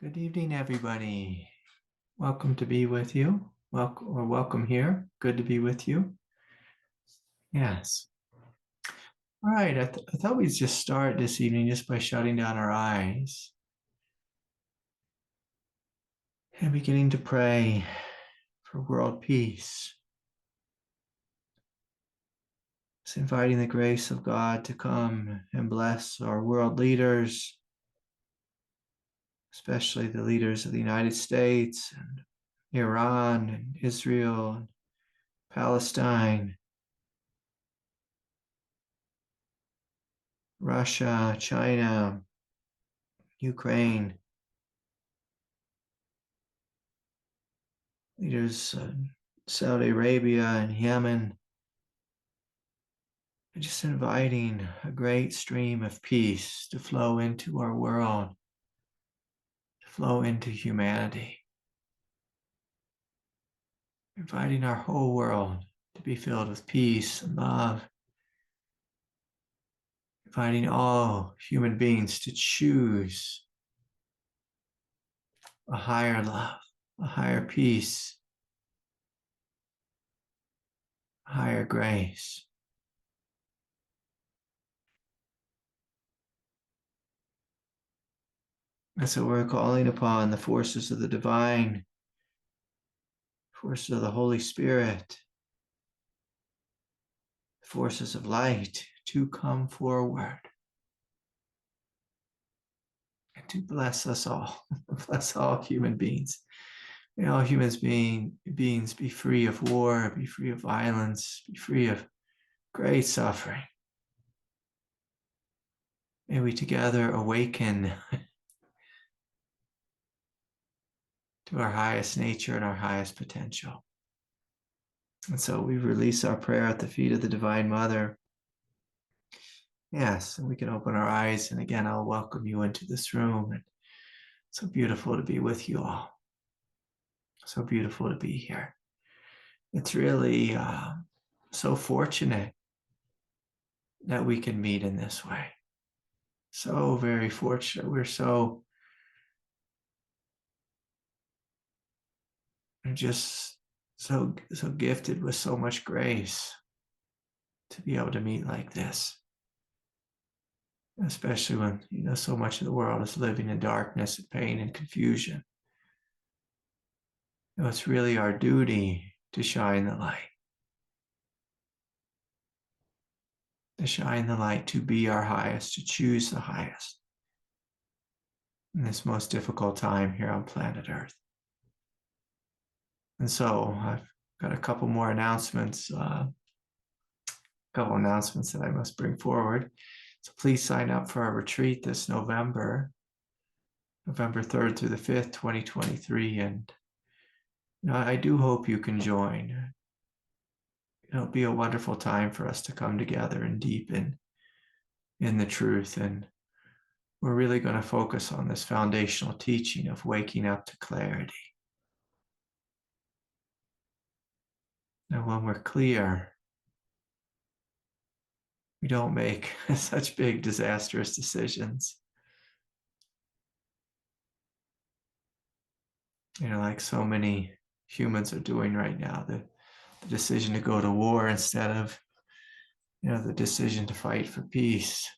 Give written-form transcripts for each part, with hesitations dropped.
Good evening, everybody. Welcome to be with you. Welcome here. Good to be with you. Yes. All right. I thought we'd just start this evening just by shutting down our eyes and beginning to pray for world peace. It's inviting the grace of God to come and bless our world leaders, especially the leaders of the United States and Iran and Israel and Palestine, Russia, China, Ukraine, leaders in Saudi Arabia and Yemen, and just inviting a great stream of peace to flow into our world, to flow into humanity, inviting our whole world to be filled with peace and love, inviting all human beings to choose a higher love, a higher peace, a higher grace. And so we're calling upon the forces of the divine, forces of the Holy Spirit, forces of light to come forward and to bless us all, bless all human beings. May all beings be free of war, be free of violence, be free of great suffering. May we together awaken to our highest nature and our highest potential. And so we release our prayer at the feet of the Divine Mother. Yes, and we can open our eyes. And again, I'll welcome you into this room. And so beautiful to be with you all. So beautiful to be here. It's really so fortunate that we can meet in this way. So very fortunate. We're just so gifted with so much grace to be able to meet like this. Especially when, so much of the world is living in darkness and pain and confusion. It's really our duty to shine the light. To shine the light, to be our highest, to choose the highest in this most difficult time here on planet Earth. And so I've got a couple more announcements, that I must bring forward. So please sign up for our retreat this November 3rd through the 5th, 2023. And I do hope you can join. It'll be a wonderful time for us to come together and deepen in the truth. And we're really going to focus on this foundational teaching of waking up to clarity. And when we're clear, we don't make such big, disastrous decisions. Like so many humans are doing right now, the decision to go to war instead of, the decision to fight for peace.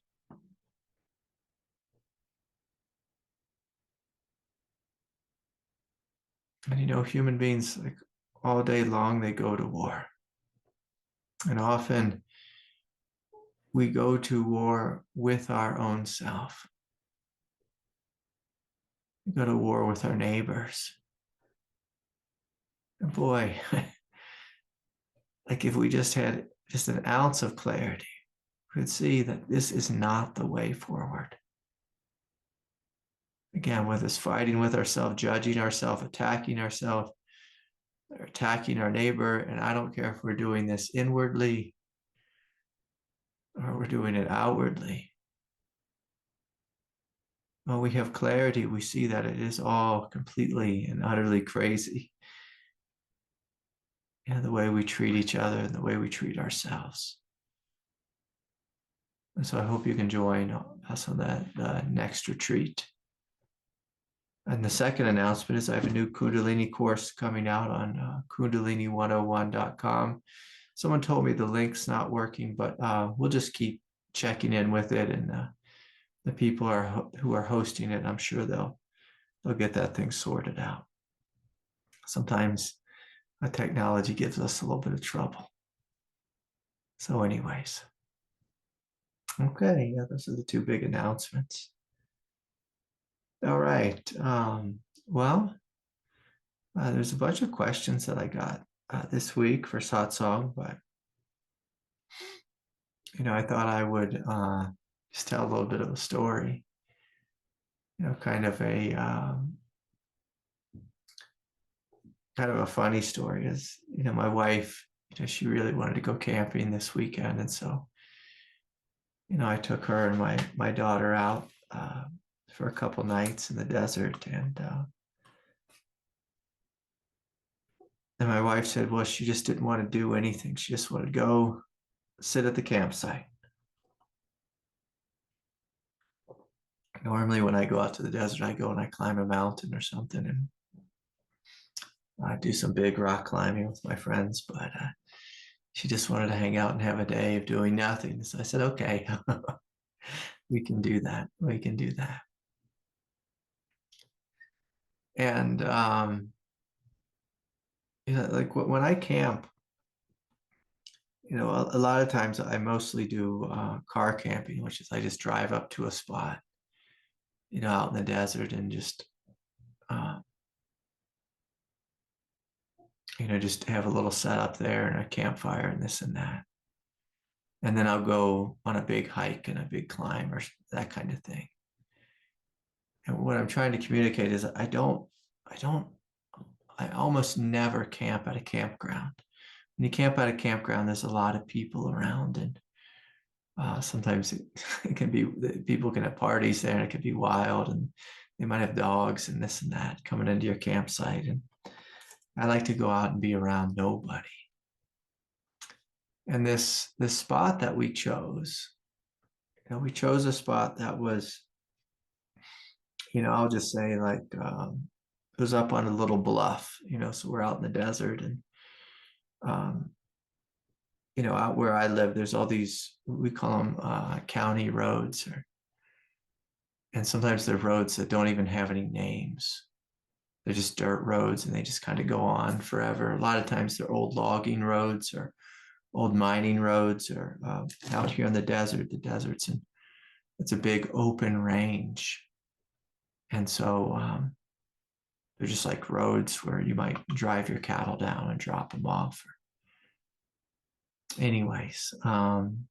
And human beings, like all day long, they go to war. And often we go to war with our own self. We go to war with our neighbors. And boy, like if we just had just an ounce of clarity, we could see that this is not the way forward. Again, whether it's fighting with ourselves, judging ourselves, attacking ourselves, or attacking our neighbor, and I don't care if we're doing this inwardly or we're doing it outwardly. When we have clarity, we see that it is all completely and utterly crazy. The way we treat each other and the way we treat ourselves. And so I hope you can join us on that next retreat. And the second announcement is I have a new Kundalini course coming out on kundalini101.com. Someone told me the link's not working, but we'll just keep checking in with it. And the people who are hosting it, I'm sure they'll get that thing sorted out. Sometimes technology gives us a little bit of trouble. So anyways, okay, yeah, those are the two big announcements. All right. Well, there's a bunch of questions that I got this week for Satsang, but I thought I would just tell a little bit of a story. Kind of a funny story is, my wife, she really wanted to go camping this weekend, and so, I took her and my daughter out for a couple nights in the desert, and my wife said, well, she just didn't want to do anything. She just wanted to go sit at the campsite. Normally, when I go out to the desert, I go and I climb a mountain or something, and I do some big rock climbing with my friends. But she just wanted to hang out and have a day of doing nothing. So I said, okay, we can do that. We can do that. And like when I camp, a lot of times I mostly do car camping, which is I just drive up to a spot, out in the desert, and just just have a little setup there and a campfire and this and that. And then I'll go on a big hike and a big climb or that kind of thing. And what I'm trying to communicate is I almost never camp at a campground. When you camp at a campground, there's a lot of people around, and sometimes it can be, people can have parties there, and it can be wild, and they might have dogs and this and that coming into your campsite. And I like to go out and be around nobody. And this spot that we chose, we chose a spot that was, I'll just say, like, it was up on a little bluff, so we're out in the desert, and out where I live, there's all these, we call them county roads, and sometimes they're roads that don't even have any names. They're just dirt roads, and they just kind of go on forever. A lot of times they're old logging roads or old mining roads, or out here in the deserts, and it's a big open range. And so they're just like roads where you might drive your cattle down and drop them off. Anyways, and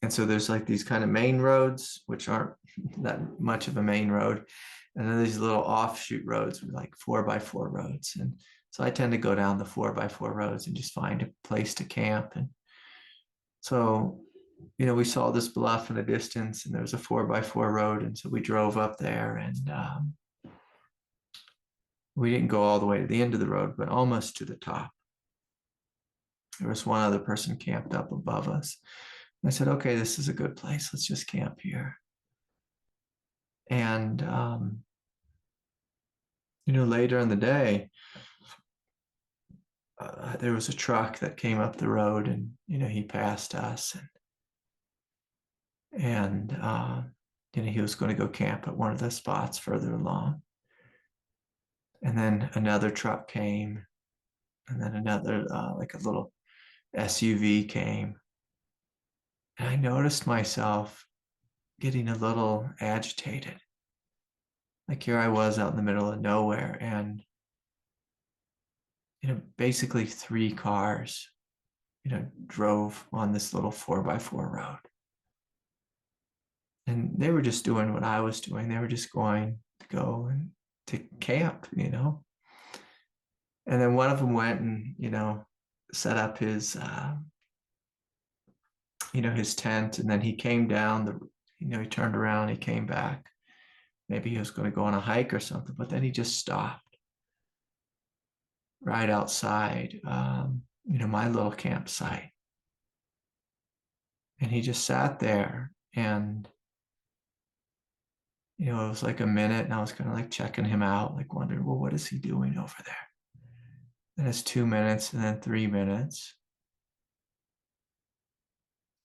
so there's like these kind of main roads, which aren't that much of a main road. And then these little offshoot roads with like 4x4 roads. And so I tend to go down the 4x4 roads and just find a place to camp. And so, we saw this bluff in the distance, and there was a 4x4 road. And so we drove up there, and we didn't go all the way to the end of the road, but almost to the top. There was one other person camped up above us. And I said, okay, this is a good place. Let's just camp here. And, later in the day, there was a truck that came up the road, and, he passed us, and he was going to go camp at one of the spots further along. And then another truck came, and then another, like a little SUV came. And I noticed myself getting a little agitated. Like, here I was out in the middle of nowhere, and, basically 3 cars, drove on this little 4x4 road. And they were just doing what I was doing. They were just going to go and to camp, And then one of them went and, set up his, his tent. And then he came down, he turned around, he came back. Maybe he was going to go on a hike or something, but then he just stopped right outside, my little campsite. And he just sat there and, it was like a minute, and I was kind of like checking him out, like wondering, well, what is he doing over there? Then it's 2 minutes, and then 3 minutes.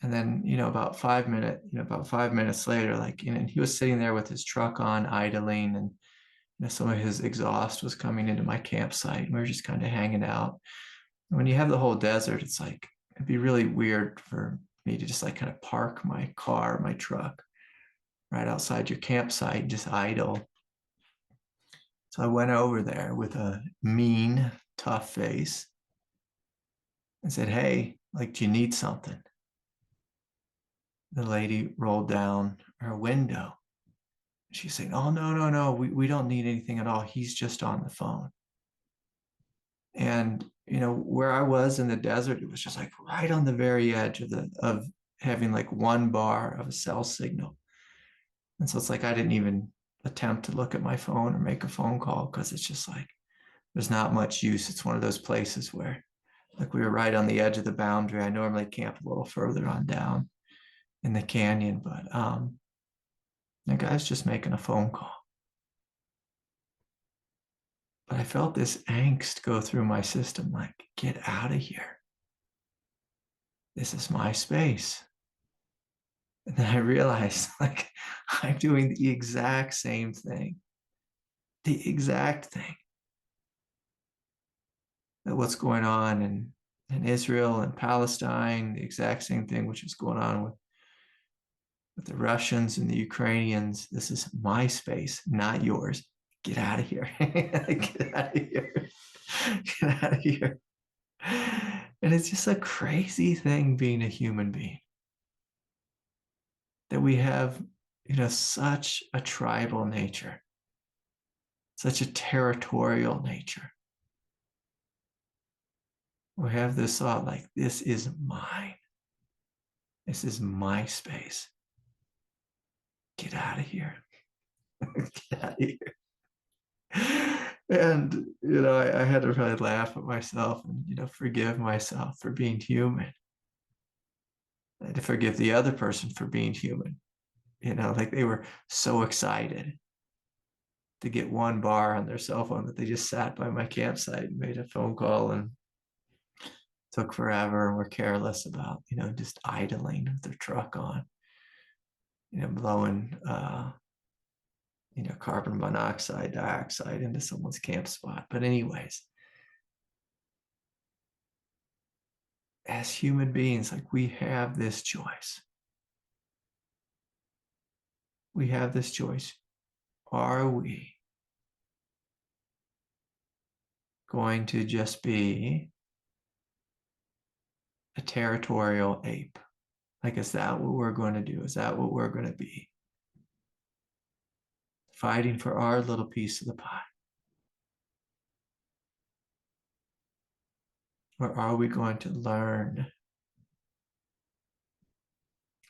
And then, about 5 minutes later, like, and he was sitting there with his truck on, idling, and some of his exhaust was coming into my campsite. And we were just kind of hanging out. And when you have the whole desert, it's like, it'd be really weird for me to just like kind of park my car, my truck right outside your campsite and just idle. So I went over there with a mean, tough face and said, hey, like, do you need something? The lady rolled down her window. She's saying, oh, no, no, no, we don't need anything at all. He's just on the phone. And, where I was in the desert, it was just like right on the very edge of having like one bar of a cell signal. And so it's like I didn't even attempt to look at my phone or make a phone call because it's just like there's not much use. It's one of those places where like we were right on the edge of the boundary. I normally camp a little further on down in the canyon, but the guy's just making a phone call. But I felt this angst go through my system, like, get out of here. This is my space. And then I realized, like, I'm doing the exact same thing. The exact thing. That what's going on in Israel and Palestine, the exact same thing which is going on with the Russians and the Ukrainians. This is my space, not yours. Get out of here. Get out of here. Get out of here. And it's just a crazy thing being a human being. That we have, such a tribal nature, such a territorial nature. We have this thought like, this is mine. This is my space. Get out of here. Get out of here. And, I had to really laugh at myself and, forgive myself for being human. And to forgive the other person for being human. Like they were so excited to get one bar on their cell phone that they just sat by my campsite and made a phone call and took forever and were careless about, just idling with their truck on, blowing, carbon monoxide, dioxide into someone's camp spot. But anyways, as human beings, like we have this choice. We have this choice. Are we going to just be a territorial ape? Like, is that what we're going to do? Is that what we're going to be? Fighting for our little piece of the pie? Or are we going to learn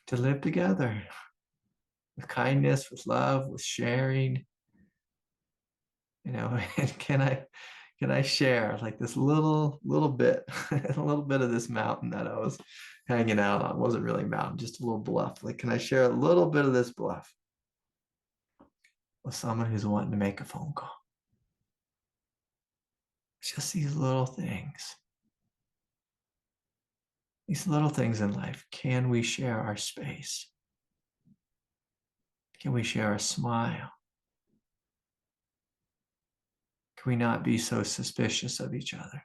to live together with kindness, with love, with sharing? And can I share like this little bit, a little bit of this mountain that I was hanging out on? It wasn't really a mountain, just a little bluff. Like, can I share a little bit of this bluff with someone who's wanting to make a phone call? It's just these little things. These little things in life. Can we share our space? Can we share a smile? Can we not be so suspicious of each other?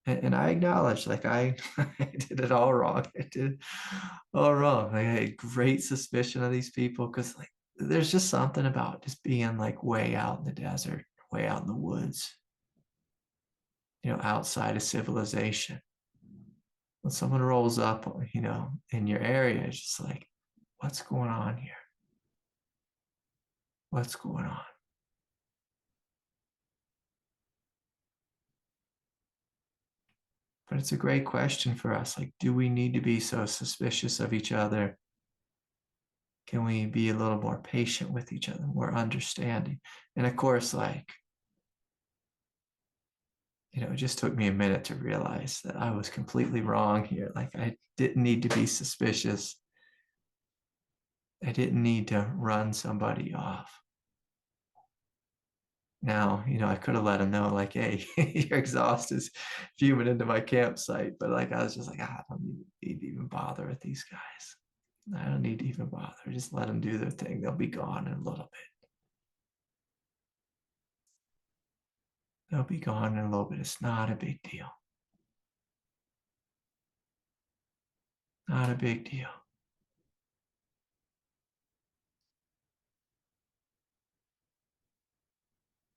And I acknowledge, like, I did it all wrong. I did all wrong. I had great suspicion of these people because, like, there's just something about just being like way out in the desert, way out in the woods, outside of civilization. When someone rolls up, in your area, it's just like, what's going on here? What's going on? But it's a great question for us. Like, do we need to be so suspicious of each other? Can we be a little more patient with each other, more understanding? And of course, like, it just took me a minute to realize that I was completely wrong here. Like, I didn't need to be suspicious I didn't need to run somebody off. Now, I could have let him know, like, hey, your exhaust is fuming into my campsite. But like, I was just like, I don't need to even bother with these guys. I don't need to even bother. Just let them do their thing. They'll be gone in a little bit. They'll be gone in a little bit. It's not a big deal. Not a big deal.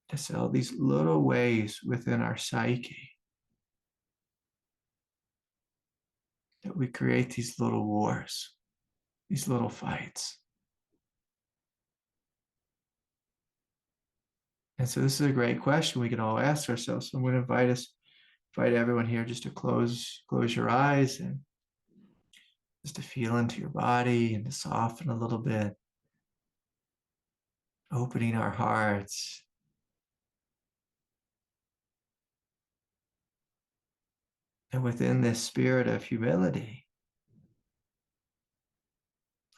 Just all these little ways within our psyche that we create these little wars, these little fights. And so this is a great question we can all ask ourselves. So I'm going to invite everyone here just to close your eyes and just to feel into your body and to soften a little bit, opening our hearts. And within this spirit of humility,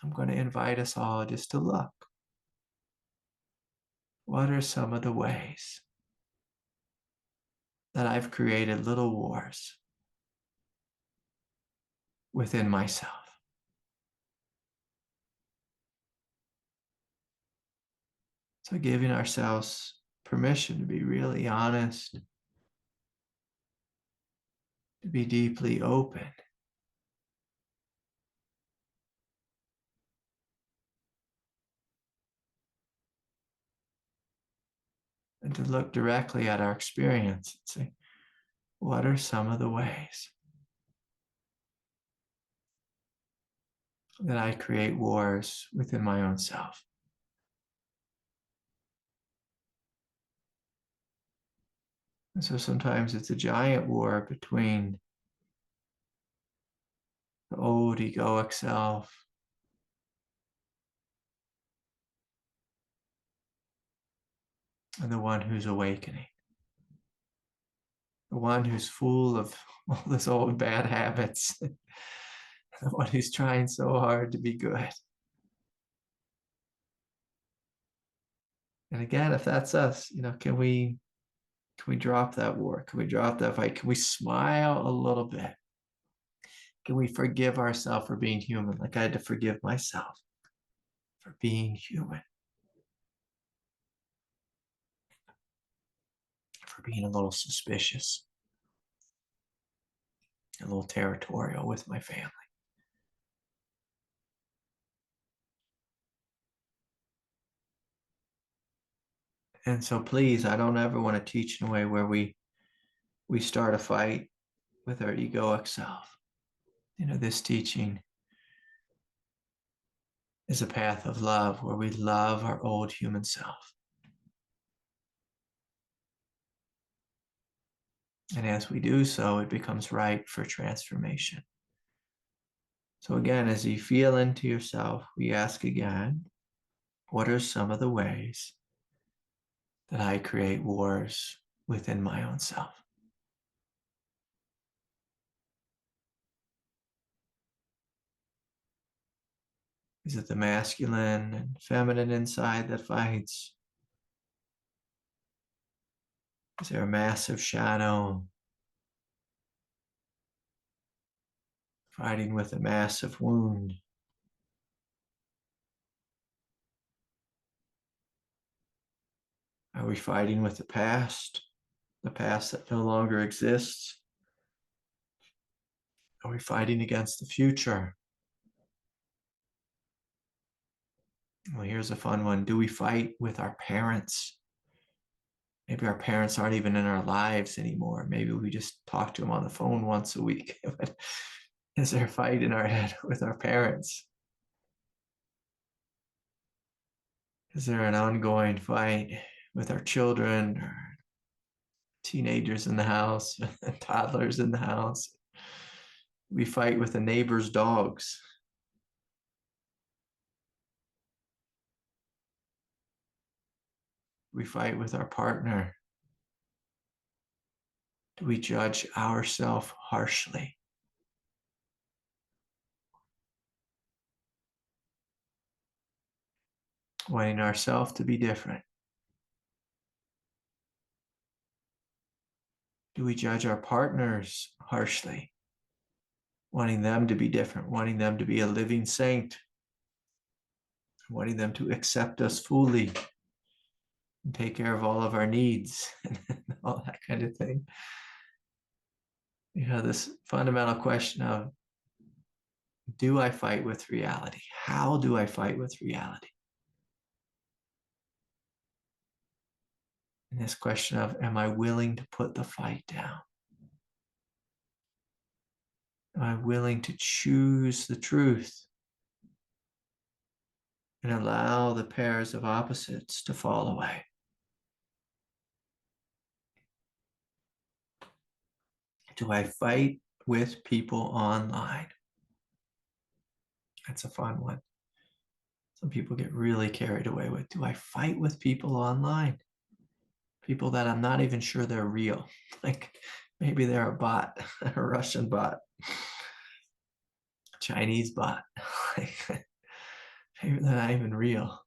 I'm going to invite us all just to look. What are some of the ways that I've created little wars within myself? So giving ourselves permission to be really honest, to be deeply open. And to look directly at our experience and say, what are some of the ways that I create wars within my own self? And so sometimes it's a giant war between the old egoic self and the one who's awakening, the one who's full of all those old bad habits, the one who's trying so hard to be good. And again, if that's us, can we drop that war? Can we drop that fight? Can we smile a little bit? Can we forgive ourselves for being human? Like I had to forgive myself for being human, for being a little suspicious, a little territorial with my family. And so please, I don't ever want to teach in a way where we start a fight with our egoic self. This teaching is a path of love where we love our old human self. And as we do so, it becomes ripe for transformation. So again, as you feel into yourself, we ask again, what are some of the ways that I create wars within my own self? Is it the masculine and feminine inside that fights? Is there a massive shadow fighting with a massive wound? Are we fighting with the past that no longer exists? Are we fighting against the future? Well, here's a fun one. Do we fight with our parents? Maybe our parents aren't even in our lives anymore. Maybe we just talk to them on the phone once a week. But is there a fight in our head with our parents? Is there an ongoing fight with our children or teenagers in the house, toddlers in the house? We fight with the neighbor's dogs. We fight with our partner. Do we judge ourselves harshly? wanting ourselves to be different? Do we judge our partners harshly, wanting them to be different, wanting them to be a living saint, wanting them to accept us fully and take care of all of our needs and all that kind of thing? This fundamental question of, do I fight with reality? How do I fight with reality? And this question of, am I willing to put the fight down? Am I willing to choose the truth and allow the pairs of opposites to fall away? Do I fight with people online? That's a fun one. Some people get really carried away with, do I fight with people online? People that I'm not even sure they're real. Like maybe they're a bot, a Russian bot, Chinese bot. Maybe they're not even real.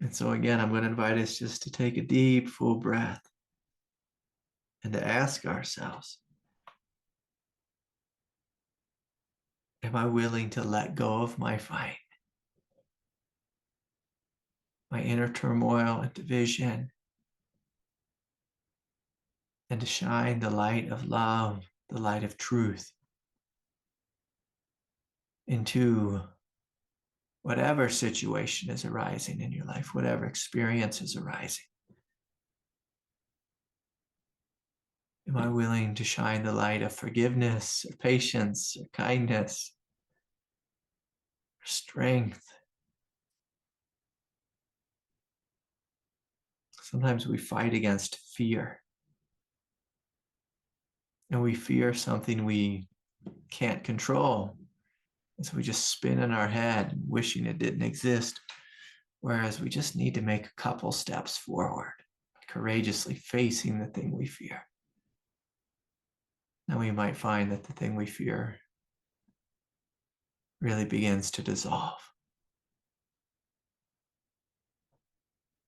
And so again, I'm going to invite us just to take a deep, full breath and to ask ourselves, am I willing to let go of my fight, my inner turmoil and division, and to shine the light of love, the light of truth into whatever situation is arising in your life, whatever experience is arising? Am I willing to shine the light of forgiveness, or patience, or kindness, or strength? Sometimes we fight against fear. And we fear something we can't control. And so we just spin in our head, wishing it didn't exist. Whereas we just need to make a couple steps forward, courageously facing the thing we fear. Now we might find that the thing we fear really begins to dissolve.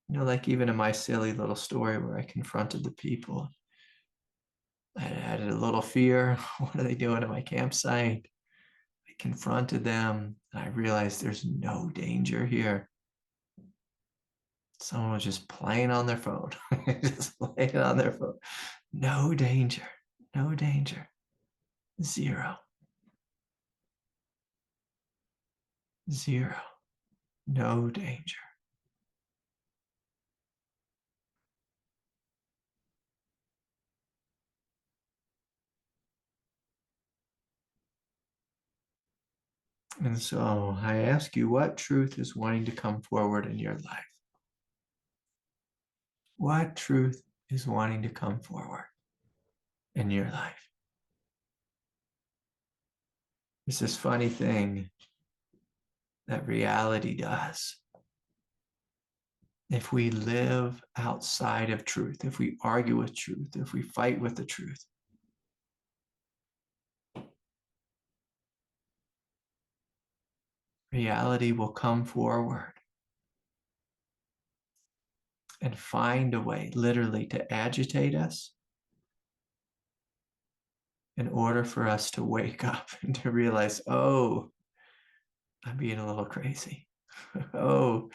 Like even in my silly little story where I confronted the people, I had a little fear. What are they doing at my campsite? I confronted them, and I realized there's no danger here. Someone was just playing on their phone, just playing on their phone. No danger, no danger, zero, zero, no danger. And so I ask you, what truth is wanting to come forward in your life? What truth is wanting to come forward in your life? It's this funny thing that reality does. If we live outside of truth, if we argue with truth, if we fight with the truth, reality will come forward and find a way, literally, to agitate us in order for us to wake up and to realize, oh, I'm being a little crazy. Oh,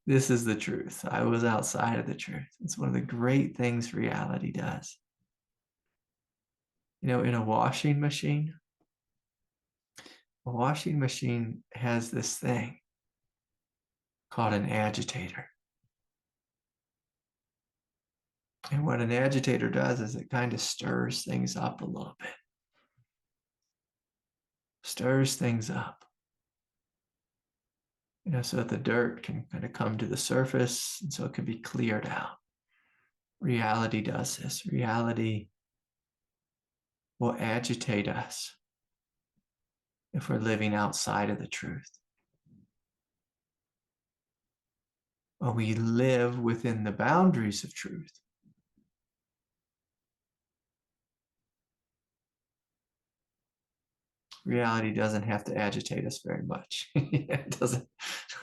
this is the truth. I was outside of the truth. It's one of the great things reality does. In a washing machine has this thing called an agitator. And what an agitator does is it kind of stirs things up a little bit. Stirs things up. So that the dirt can kind of come to the surface and so it can be cleared out. Reality does this. Reality will agitate us if we're living outside of the truth. When we live within the boundaries of truth, reality doesn't have to agitate us very much. It doesn't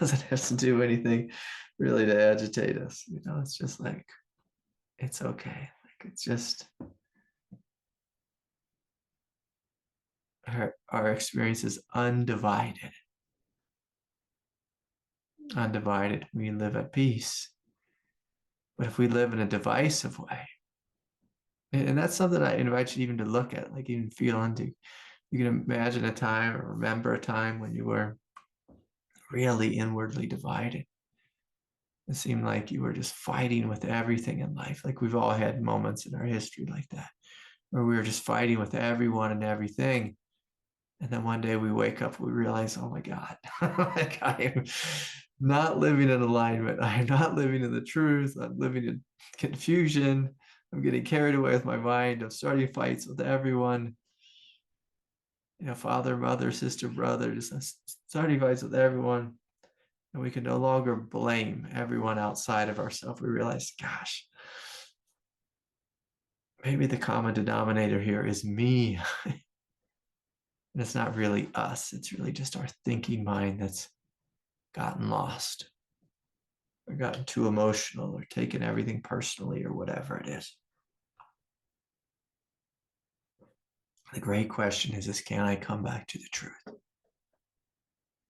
have to do anything really to agitate us. It's just like, it's okay. Like, it's just our experience is undivided. Undivided. We live at peace. But if we live in a divisive way, and that's something I invite you even to look at, like even feel into. You can imagine a time or remember a time when you were really inwardly divided. It seemed like you were just fighting with everything in life. Like we've all had moments in our history like that, where we were just fighting with everyone and everything. And then one day we wake up, we realize, oh my God, like I am not living in alignment. I am not living in the truth. I'm living in confusion. I'm getting carried away with my mind. I'm starting fights with everyone. Father, mother, sister, brother, just starting fights with everyone. And we can no longer blame everyone outside of ourselves. We realize, gosh, maybe the common denominator here is me. And it's not really us. It's really just our thinking mind that's gotten lost or gotten too emotional or taken everything personally or whatever it is. The great question is can I come back to the truth?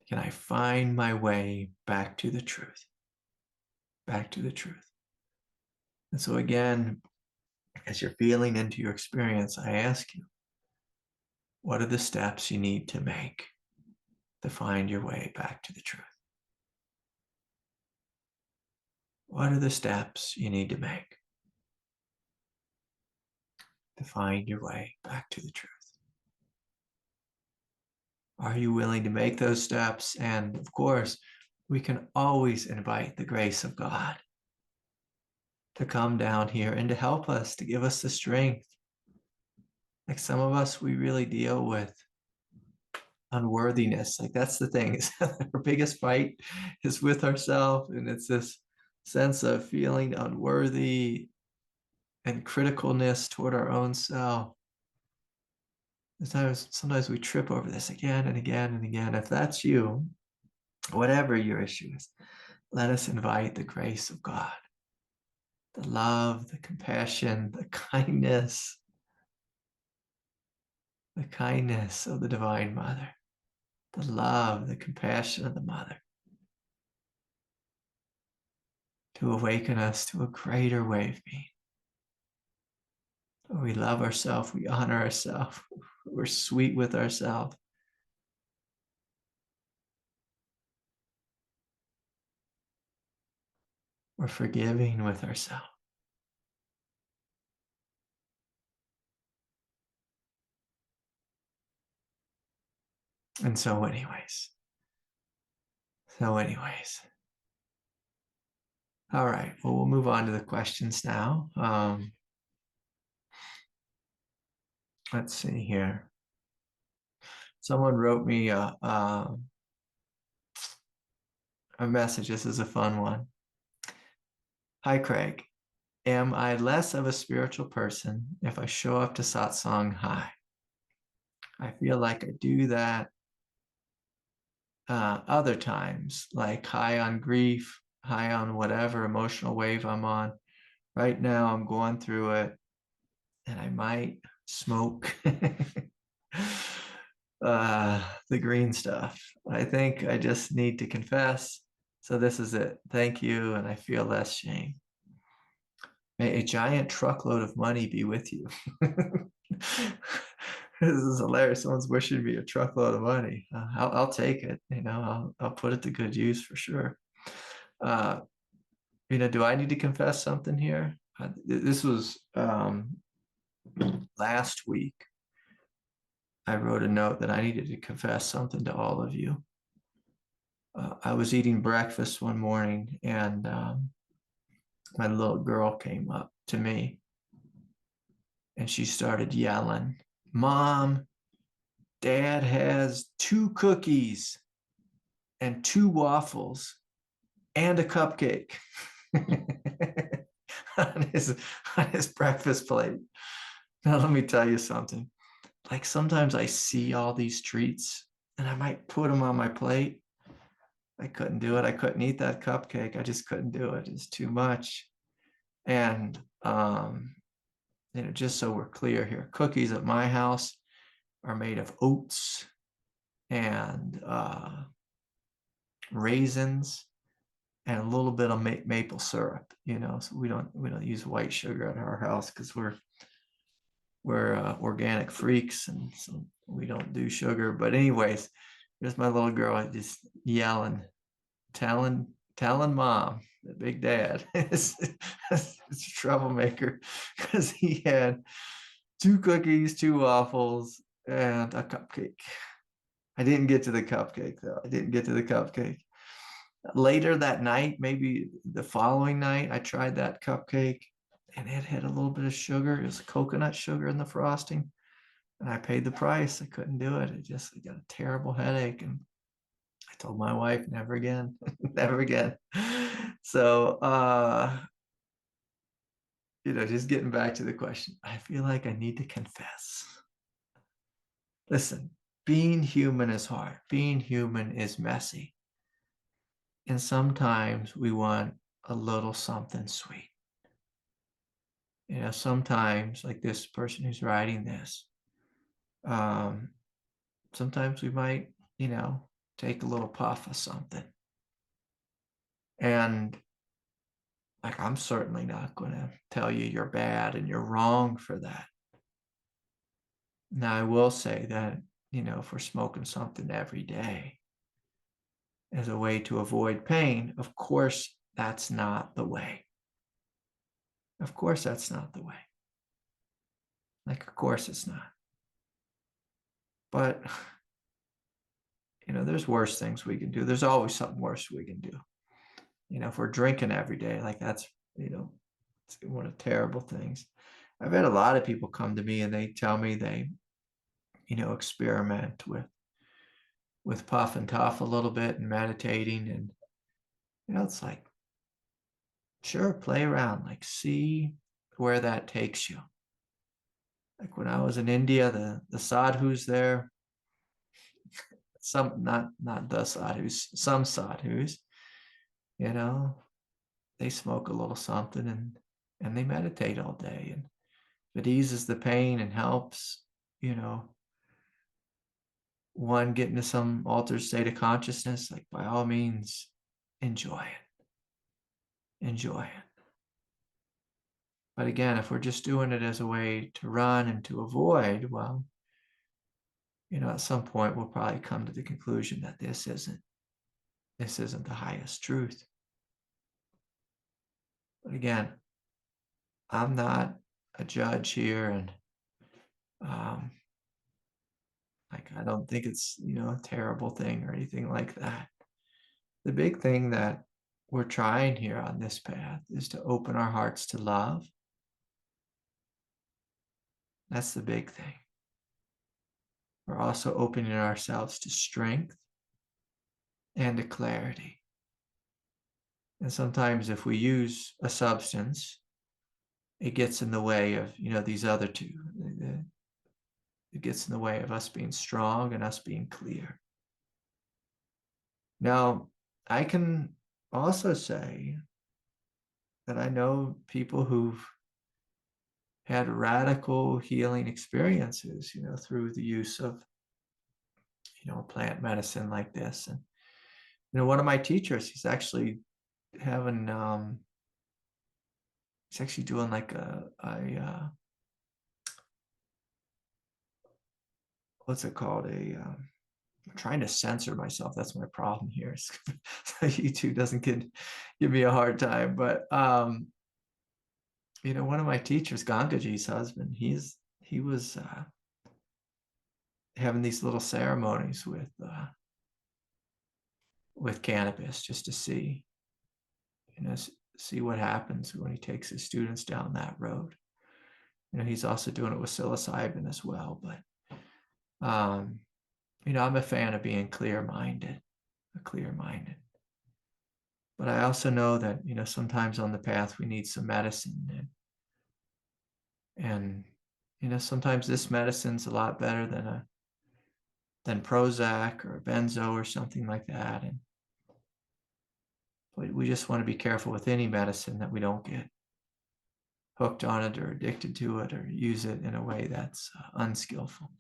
Can I find my way back to the truth? Back to the truth. And so again, as you're feeling into your experience, I ask you, what are the steps you need to make to find your way back to the truth? What are the steps you need to make to find your way back to the truth? Are you willing to make those steps? And of course, we can always invite the grace of God to come down here and to help us, to give us the strength. Like some of us, we really deal with unworthiness. Like that's the thing. Our biggest fight is with ourselves. And it's this sense of feeling unworthy and criticalness toward our own self. Sometimes we trip over this again and again and again. If that's you, whatever your issue is, let us invite the grace of God, the love, the compassion, the kindness of the Divine Mother, the love, the compassion of the Mother, to awaken us to a greater way of being. We love ourselves, we honor ourselves, we're sweet with ourselves. We're forgiving with ourselves. And so anyways, all right, well, we'll move on to the questions now. Let's see here. Someone wrote me a message. This is a fun one. Hi, Craig. Am I less of a spiritual person if I show up to satsang high? I feel like I do that other times, like high on grief, high on whatever emotional wave I'm on. Right now, I'm going through it, and I might smoke the green stuff. I think I just need to confess. So this is it. Thank you, and I feel less shame. May a giant truckload of money be with you. This is hilarious. Someone's wishing me a truckload of money. I'll take it. I'll put it to good use for sure. Do I need to confess something here? This was last week. I wrote a note that I needed to confess something to all of you. I was eating breakfast one morning, and my little girl came up to me, and she started yelling, "Mom, Dad has 2 cookies and 2 waffles and a cupcake on his breakfast plate." Now, let me tell you something. like sometimes I see all these treats and I might put them on my plate. I couldn't do it. I couldn't eat that cupcake. I just couldn't do it. It's too much. And just so we're clear here, cookies at my house are made of oats and raisins and a little bit of maple syrup. So we don't use white sugar at our house because we're organic freaks, and so we don't do sugar. But anyways, there's my little girl just yelling, telling mom that Big Dad is a troublemaker because he had 2 cookies, 2 waffles, and a cupcake. I didn't get to the cupcake though. Later that night, maybe the following night, I tried that cupcake and it had a little bit of sugar. It was coconut sugar in the frosting. And I paid the price. I couldn't do it. I got a terrible headache. And I told my wife, never again, never again. So, just getting back to the question, I feel like I need to confess. Listen, being human is hard. Being human is messy. And sometimes we want a little something sweet. Sometimes, like this person who's writing this, sometimes we might, take a little puff of something. And like, I'm certainly not going to tell you you're bad and you're wrong for that. Now, I will say that, if we're smoking something every day as a way to avoid pain, of course, that's not the way. Of course, that's not the way. Like, of course it's not. But, there's worse things we can do. There's always something worse we can do. If we're drinking every day, like that's, it's one of the terrible things. I've had a lot of people come to me and they tell me they, experiment with puff and tough a little bit and meditating. And, it's like, sure, play around, like see where that takes you. Like when I was in India, the sadhus there, some, not the sadhus, some sadhus, they smoke a little something and they meditate all day. And if it eases the pain and helps, one get into some altered state of consciousness, like by all means, enjoy it. Enjoy it. But again, if we're just doing it as a way to run and to avoid, well, at some point we'll probably come to the conclusion that this isn't the highest truth. But again, I'm not a judge here, and like I don't think it's a terrible thing or anything like that. The big thing that we're trying here on this path is to open our hearts to love. That's the big thing. We're also opening ourselves to strength and to clarity. And sometimes if we use a substance, it gets in the way of, these other two. It gets in the way of us being strong and us being clear. Now, I can also say that I know people who've had radical healing experiences, through the use of, plant medicine like this. And, one of my teachers, he's actually having, he's actually doing like what's it called? I'm trying to censor myself. That's my problem here. YouTube doesn't give me a hard time. But, one of my teachers, Gangaji's husband, he was having these little ceremonies with cannabis just to see, see what happens when he takes his students down that road. He's also doing it with psilocybin as well. But, I'm a fan of being clear-minded. But I also know that, sometimes on the path we need some medicine. And Sometimes this medicine's a lot better than Prozac or benzo or something like that. And we just want to be careful with any medicine that we don't get hooked on it or addicted to it or use it in a way that's unskillful.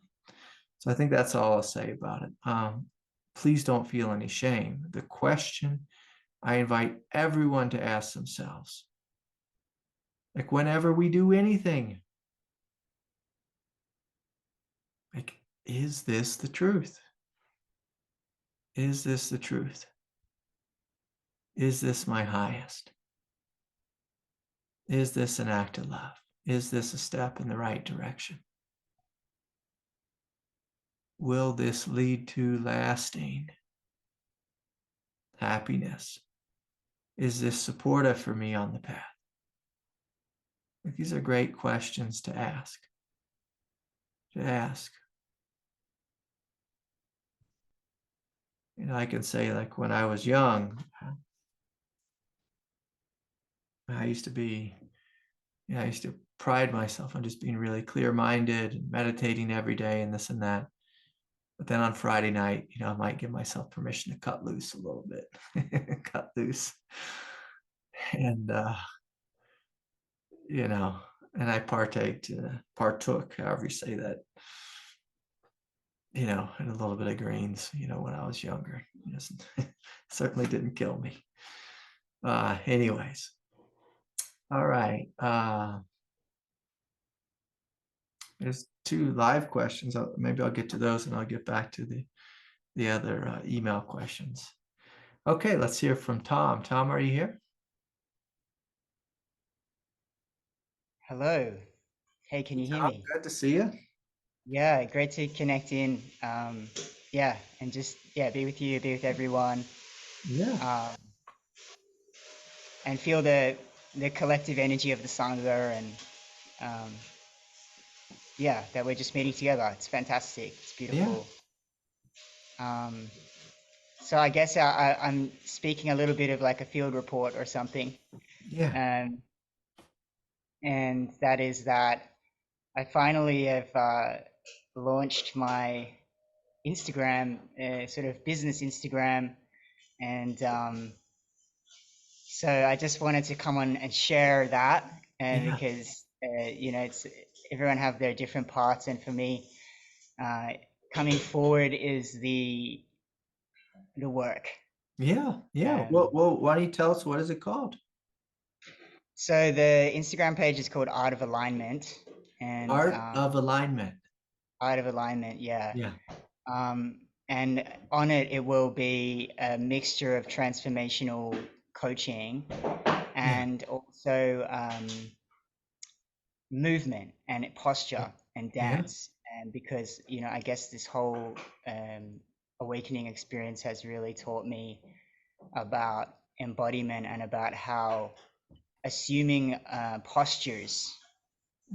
So I think that's all I'll say about it. Please don't feel any shame. The question I invite everyone to ask themselves, like whenever we do anything, like, is this the truth? Is this the truth? Is this my highest? Is this an act of love? Is this a step in the right direction? Will this lead to lasting happiness? Is this supportive for me on the path? Like, these are great questions to ask. I can say, like, when I was young, I used to pride myself on just being really clear-minded and meditating every day and this and that. But then on Friday night, I might give myself permission to cut loose a little bit, cut loose. And, and I partook, however you say that, in a little bit of greens, when I was younger. Certainly didn't kill me. Anyways. All right. There's 2 live questions. Maybe I'll get to those and I'll get back to the other email questions. Okay, let's hear from Tom. Tom, are you here? Hello. Hey, can you hear me? Good to see you. Yeah, great to connect in. And just be with you, be with everyone. Yeah. And feel the collective energy of the Sangha and that we're just meeting together. It's fantastic. It's beautiful. Yeah. So I guess I'm speaking a little bit of like a field report or something. Yeah. And that is that I finally have launched my Instagram, sort of business Instagram, and so I just wanted to come on and share that, and because it's everyone have their different parts, and for me, coming forward is the work. Yeah. Well, why don't you tell us, what is it called? So the Instagram page is called Art of Alignment, and Art of Alignment. Art of Alignment, yeah. Yeah. And on it, it will be a mixture of transformational coaching and also movement and posture and dance. And because, I guess this whole awakening experience has really taught me about embodiment and about how assuming postures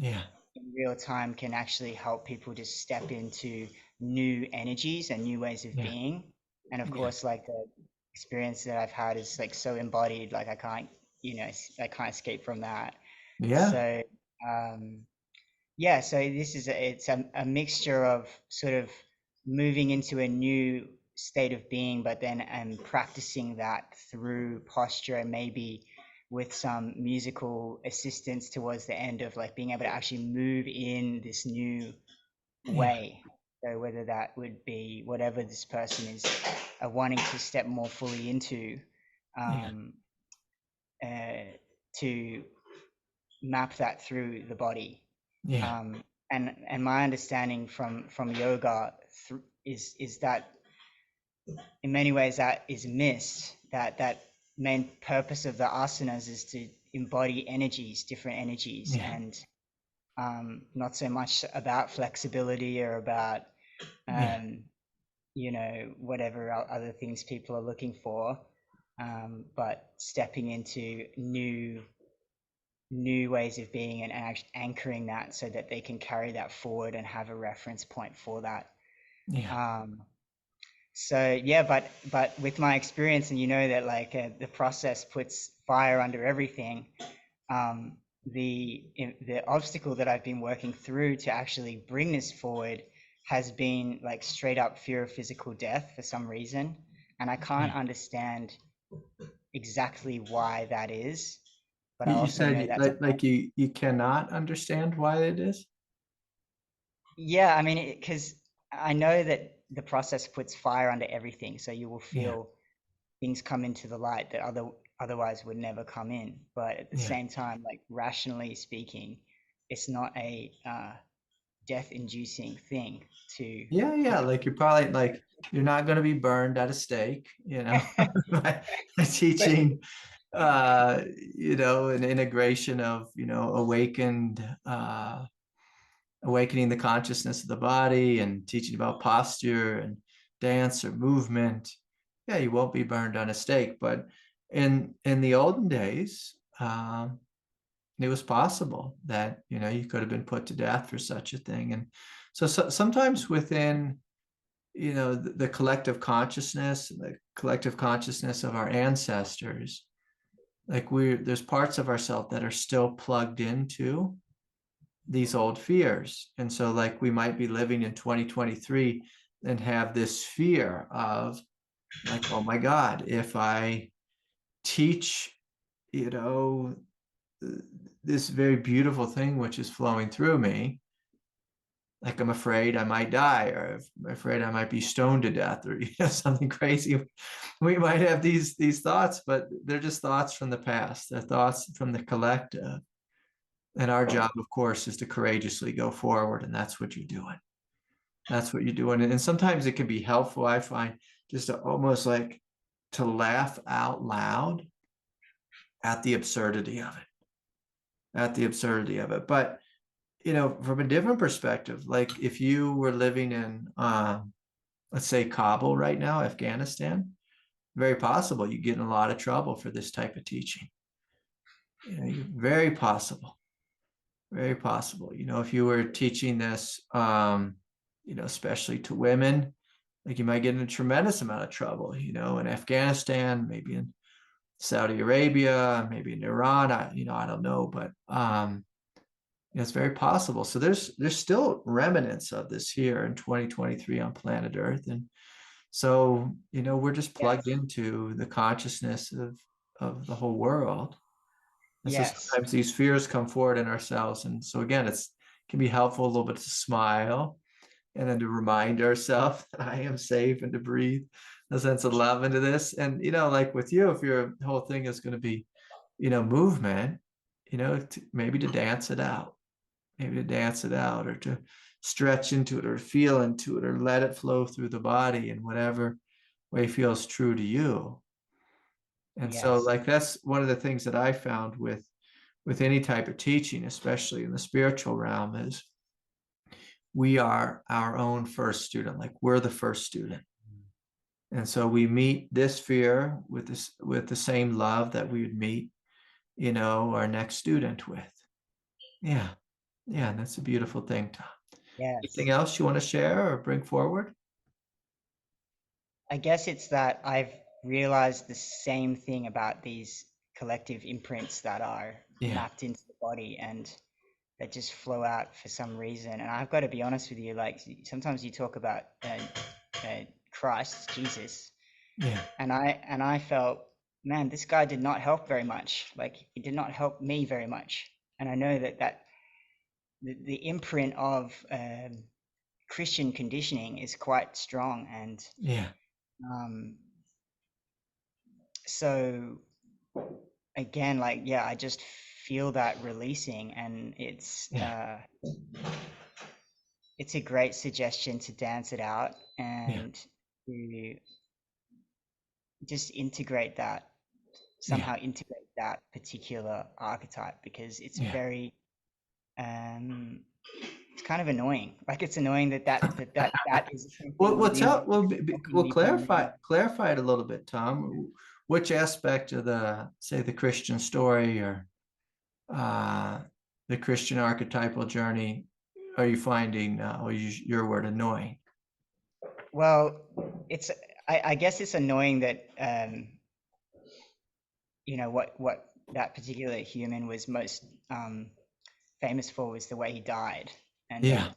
in real time can actually help people just step into new energies and new ways of being. And of course, like the experience that I've had is like so embodied, like I can't escape from that. So so it's a mixture of sort of moving into a new state of being, but then practicing that through posture and maybe with some musical assistance towards the end of like being able to actually move in this new way. So whether that would be whatever this person is wanting to step more fully into, to map that through the body. And my understanding from yoga is that in many ways that is missed, that main purpose of the asanas is to embody energies, different energies, and not so much about flexibility or about whatever other things people are looking for, but stepping into new ways of being and anchoring that so that they can carry that forward and have a reference point for that. But with my experience, and that like the process puts fire under everything, the obstacle that I've been working through to actually bring this forward has been like straight up fear of physical death for some reason, and I can't understand exactly why that is, but I You also said know that's like you cannot understand why it is. yeah. I mean, because I know that the process puts fire under everything, so you will Yeah, feel things come into the light that otherwise would never come in. But at the yeah, same time, like rationally speaking, it's not a death-inducing thing to yeah. put. Like you're probably like you're not going to be burned at a stake, you know, by But teaching an integration of, awakened awakening the consciousness of the body and teaching about posture and dance or movement. Yeah, you won't be burned on a stake. But in the olden days, it was possible that you could have been put to death for such a thing. And so sometimes within the collective consciousness, the collective consciousness of our ancestors, like there's parts of ourselves that are still plugged into these old fears. And so like we might be living in 2023 and have this fear of like, oh my God, if I teach, you know, this very beautiful thing which is flowing through me, like I'm afraid I might die, or I'm afraid I might be stoned to death, or something crazy. We might have these thoughts, but they're just thoughts from the past. They're thoughts from the collective. And our job, of course, is to courageously go forward. And that's what you're doing. That's what you're doing. And sometimes it can be helpful, I find, just to almost like to laugh out loud at the absurdity of it, at the absurdity of it. But, from a different perspective, like if you were living in, let's say, Kabul right now, Afghanistan, very possible you get in a lot of trouble for this type of teaching. Very possible. Very possible. If you were teaching this, especially to women, like you might get in a tremendous amount of trouble, in Afghanistan, maybe in Saudi Arabia, maybe in Iran. I don't know, but it's very possible. So there's still remnants of this here in 2023 on planet Earth. And so, we're just plugged yes, into the consciousness of the whole world. And so yes, sometimes these fears come forward in ourselves. And so again, can be helpful a little bit to smile and then to remind ourselves that I am safe and to breathe a sense of love into this. And, like with you, if your whole thing is going to be, movement, maybe to dance it out, maybe to dance it out or to stretch into it or feel into it or let it flow through the body in whatever way feels true to you. And so yes, like that's one of the things that I found with any type of teaching, especially in the spiritual realm, is we are our own first student. Like we're the first student. And so we meet this fear with the same love that we would meet, our next student with. Yeah. Yeah. And that's a beautiful thing, Tom. Anything yes. else you want to share or bring forward? I guess it's that I've realized the same thing about these collective imprints that are Yeah. mapped into the body and that just flow out for some reason. And I've got to be honest with you, like sometimes you talk about Christ, Jesus, Yeah. and I felt, man, this guy did not help very much. Like he did not help me very much. And I know that the imprint of Christian conditioning is quite strong, and Yeah. um, so again, like yeah, I just feel that releasing, and Yeah. it's a great suggestion to dance it out Yeah. and to just integrate that, Yeah. somehow integrate that particular archetype, because it's Yeah. very um it's kind of annoying. Like it's annoying that is Well, something what's within up? Well, stopping we'll me from moving. clarify it a little bit, Tom. Which aspect of say, the Christian story or uh, the Christian archetypal journey are you finding, or use your word, annoying? Well, I guess it's annoying that what that particular human was most famous for was the way he died, and Yeah. that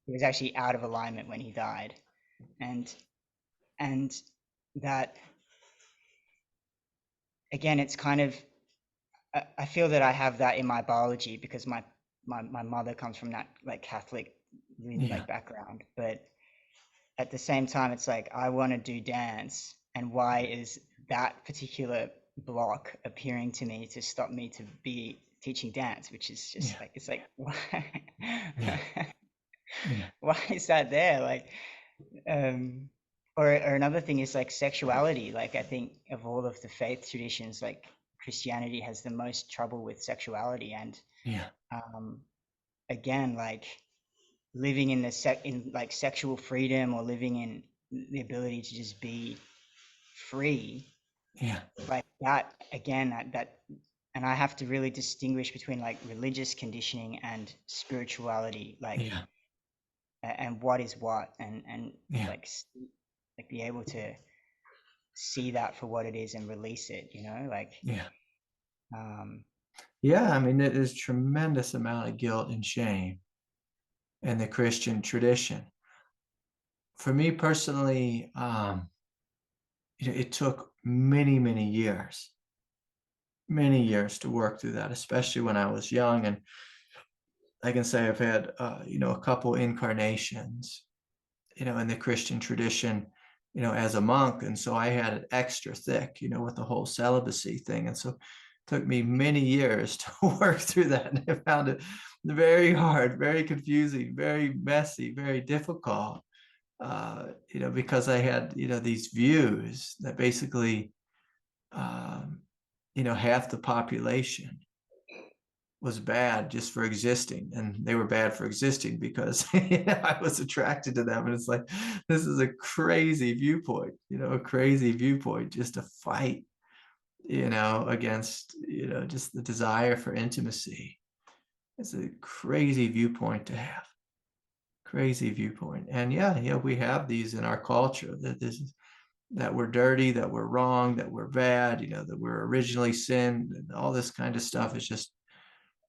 he was actually out of alignment when he died, and that again, it's kind of, I feel that I have that in my biology because my mother comes from that like Catholic really Yeah. like background, but at the same time it's like I want to do dance, and why is that particular block appearing to me to stop me to be teaching dance, which is just Yeah. like, it's like why Yeah. Yeah. why is that there, like or another thing is like sexuality. Like I think of all of the faith traditions, like Christianity has the most trouble with sexuality, and Yeah. um again, like living in in like sexual freedom, or living in the ability to just be free, Yeah. like that again, that and I have to really distinguish between like religious conditioning and spirituality, like Yeah. and what is what, and Yeah. like like be able to see that for what it is and release it, you know, like Yeah. um Yeah. I mean, there's tremendous amount of guilt and shame in the Christian tradition. For me personally, it took many years to work through that, especially when I was young. And I can say I've had, a couple incarnations, in the Christian tradition, as a monk. And so I had it extra thick, with the whole celibacy thing. And so it took me many years to work through that. And I found it very hard, very confusing, very messy, very difficult, because I had, these views that basically, half the population was bad just for existing, and they were bad for existing because I was attracted to them. And it's like, this is a crazy viewpoint, a crazy viewpoint just to fight, against, just the desire for intimacy. It's a crazy viewpoint to have, crazy viewpoint. And yeah, we have these in our culture, that we're dirty, that we're wrong, that we're bad, that we're originally sin, and all this kind of stuff is just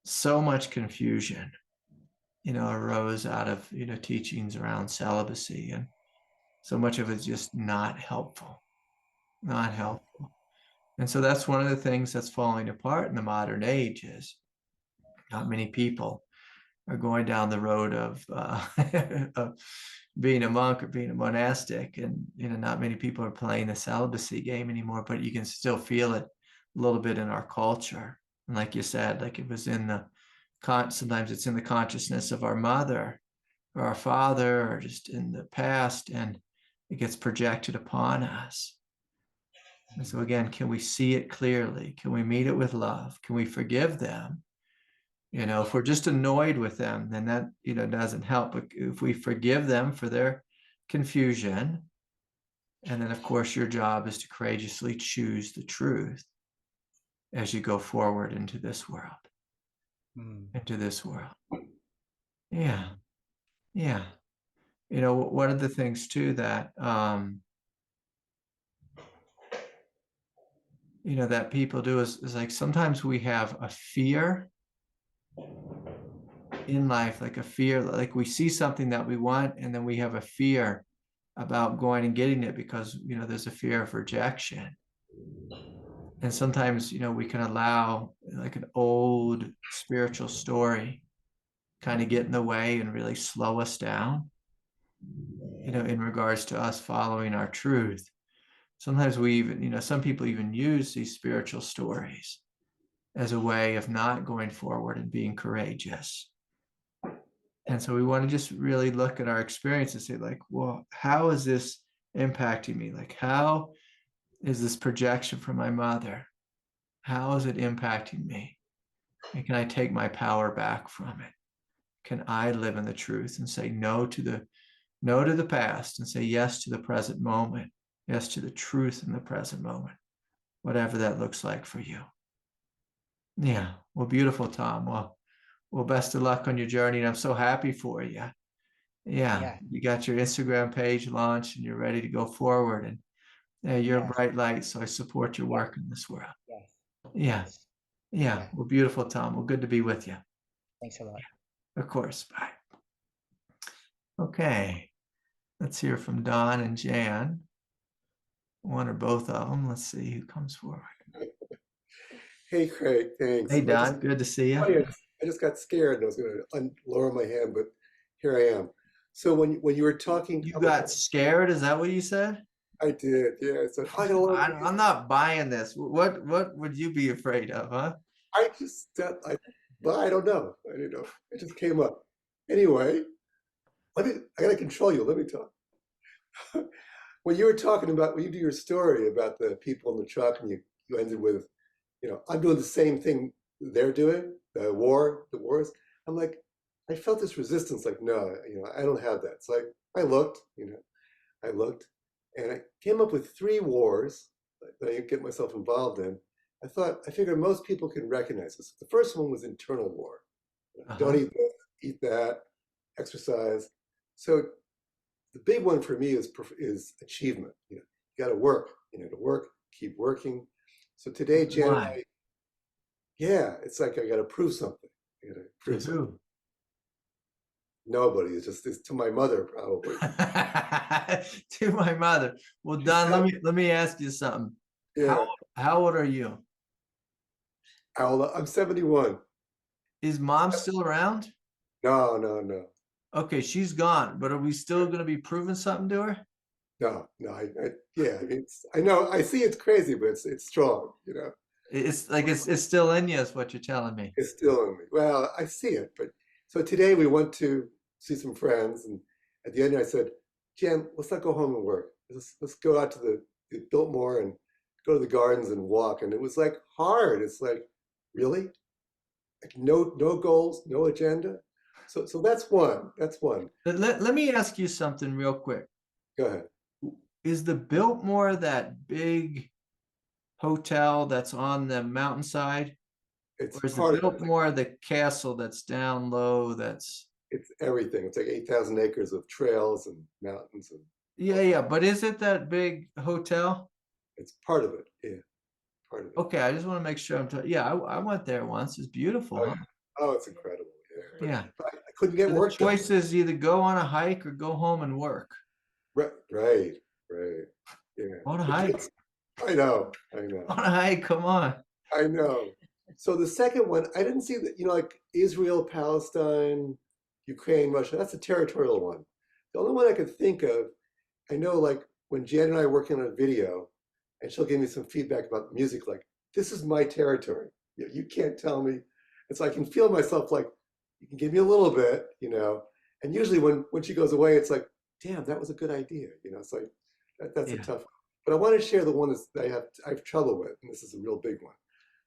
so much confusion, arose out of, teachings around celibacy. And so much of it's just not helpful, not helpful. And so that's one of the things that's falling apart in the modern age is not many people are going down the road of, of being a monk or being a monastic. And, not many people are playing the celibacy game anymore, but you can still feel it a little bit in our culture. And like you said, like it was in the, sometimes it's in the consciousness of our mother or our father, or just in the past, and it gets projected upon us. And so again, can we see it clearly? Can we meet it with love? Can we forgive them? If we're just annoyed with them, then that, doesn't help. But if we forgive them for their confusion, and then of course your job is to courageously choose the truth as you go forward into this world, into this world. Yeah. Yeah. One of the things too that, that people do is like, sometimes we have a fear in life, like a fear, like we see something that we want, and then we have a fear about going and getting it because, there's a fear of rejection. And sometimes, we can allow like an old spiritual story kind of get in the way and really slow us down, in regards to us following our truth. Sometimes we even, some people even use these spiritual stories as a way of not going forward and being courageous. And so we want to just really look at our experience and say, like, well, how is this impacting me? Like, how is this projection from my mother? How is it impacting me? And can I take my power back from it? Can I live in the truth and say no to the past and say yes to the present moment? Yes to the truth in the present moment, whatever that looks like for you. Yeah. Well, beautiful, Tom. Well, best of luck on your journey. And I'm so happy for you. Yeah. You got your Instagram page launched and you're ready to go forward. And you're a bright light. So I support your work in this world. Yes. Yeah. Yes. Yeah. Well, beautiful, Tom. Well, good to be with you. Thanks a lot. Of course. Bye. Okay. Let's hear from Don and Jan. One or both of them. Let's see who comes forward. Hey, Craig, thanks. Hey, Don. Good to see you. I just got scared and I was going to lower my hand, but here I am. So when you were talking, You got scared? Is that what you said? I did. Yeah. So I'm not buying this. What would you be afraid of, huh? I don't know. I don't know. It just came up. Anyway, I got to control you. Let me talk. When you were talking about, when you do your story about the people in the truck and you ended with, I'm doing the same thing they're doing, the wars. I'm like, I felt this resistance, like, no, I don't have that. So I looked, and I came up with 3 wars that I get myself involved in. I figured most people can recognize this. The first one was internal war. Don't eat this, eat that, exercise. So the big one for me is achievement. You got to work, to work, keep working. So today, Jan and I, it's like I got to prove something. I got to prove something. Nobody. It's to my mother, probably. To my mother. Well, Don, let me ask you something. Yeah. How old are you? I'm 71. Is Mom still around? No. Okay, she's gone, but are we still going to be proving something to her? No. I know. I see it's crazy, but it's strong. It's like it's still in you, is what you're telling me. It's still in me. Well, I see it, but so today we went to see some friends, and at the end I said, Jen, let's not go home and work. Let's go out to the Biltmore and go to the gardens and walk. And it was like hard. It's like, really? Like no goals, no agenda. So that's one. Let me ask you something real quick. Go ahead. Is the Biltmore that big hotel that's on the mountainside? Or is the Biltmore the castle that's down low? It's everything. It's like 8,000 acres of trails and mountains and. Yeah. But is it that big hotel? It's part of it. Yeah, part of it. Okay, I just want to make sure I went there once. It's beautiful. Huh? Oh, it's incredible. Yeah. But I couldn't get work done. The choice is either go on a hike or go home and work. Right. Yeah. On a hike. I know. On a hike, come on. I know. So the second one, I didn't see that, like Israel, Palestine, Ukraine, Russia, that's a territorial one. The only one I could think of, I know like when Jan and I are working on a video and she'll give me some feedback about music, like, this is my territory. You can't tell me. It's like I can feel myself like, you can give me a little bit, and usually when she goes away, it's like, damn, that was a good idea. It's like, that's a tough one. But I want to share the one that I have trouble with, and this is a real big one.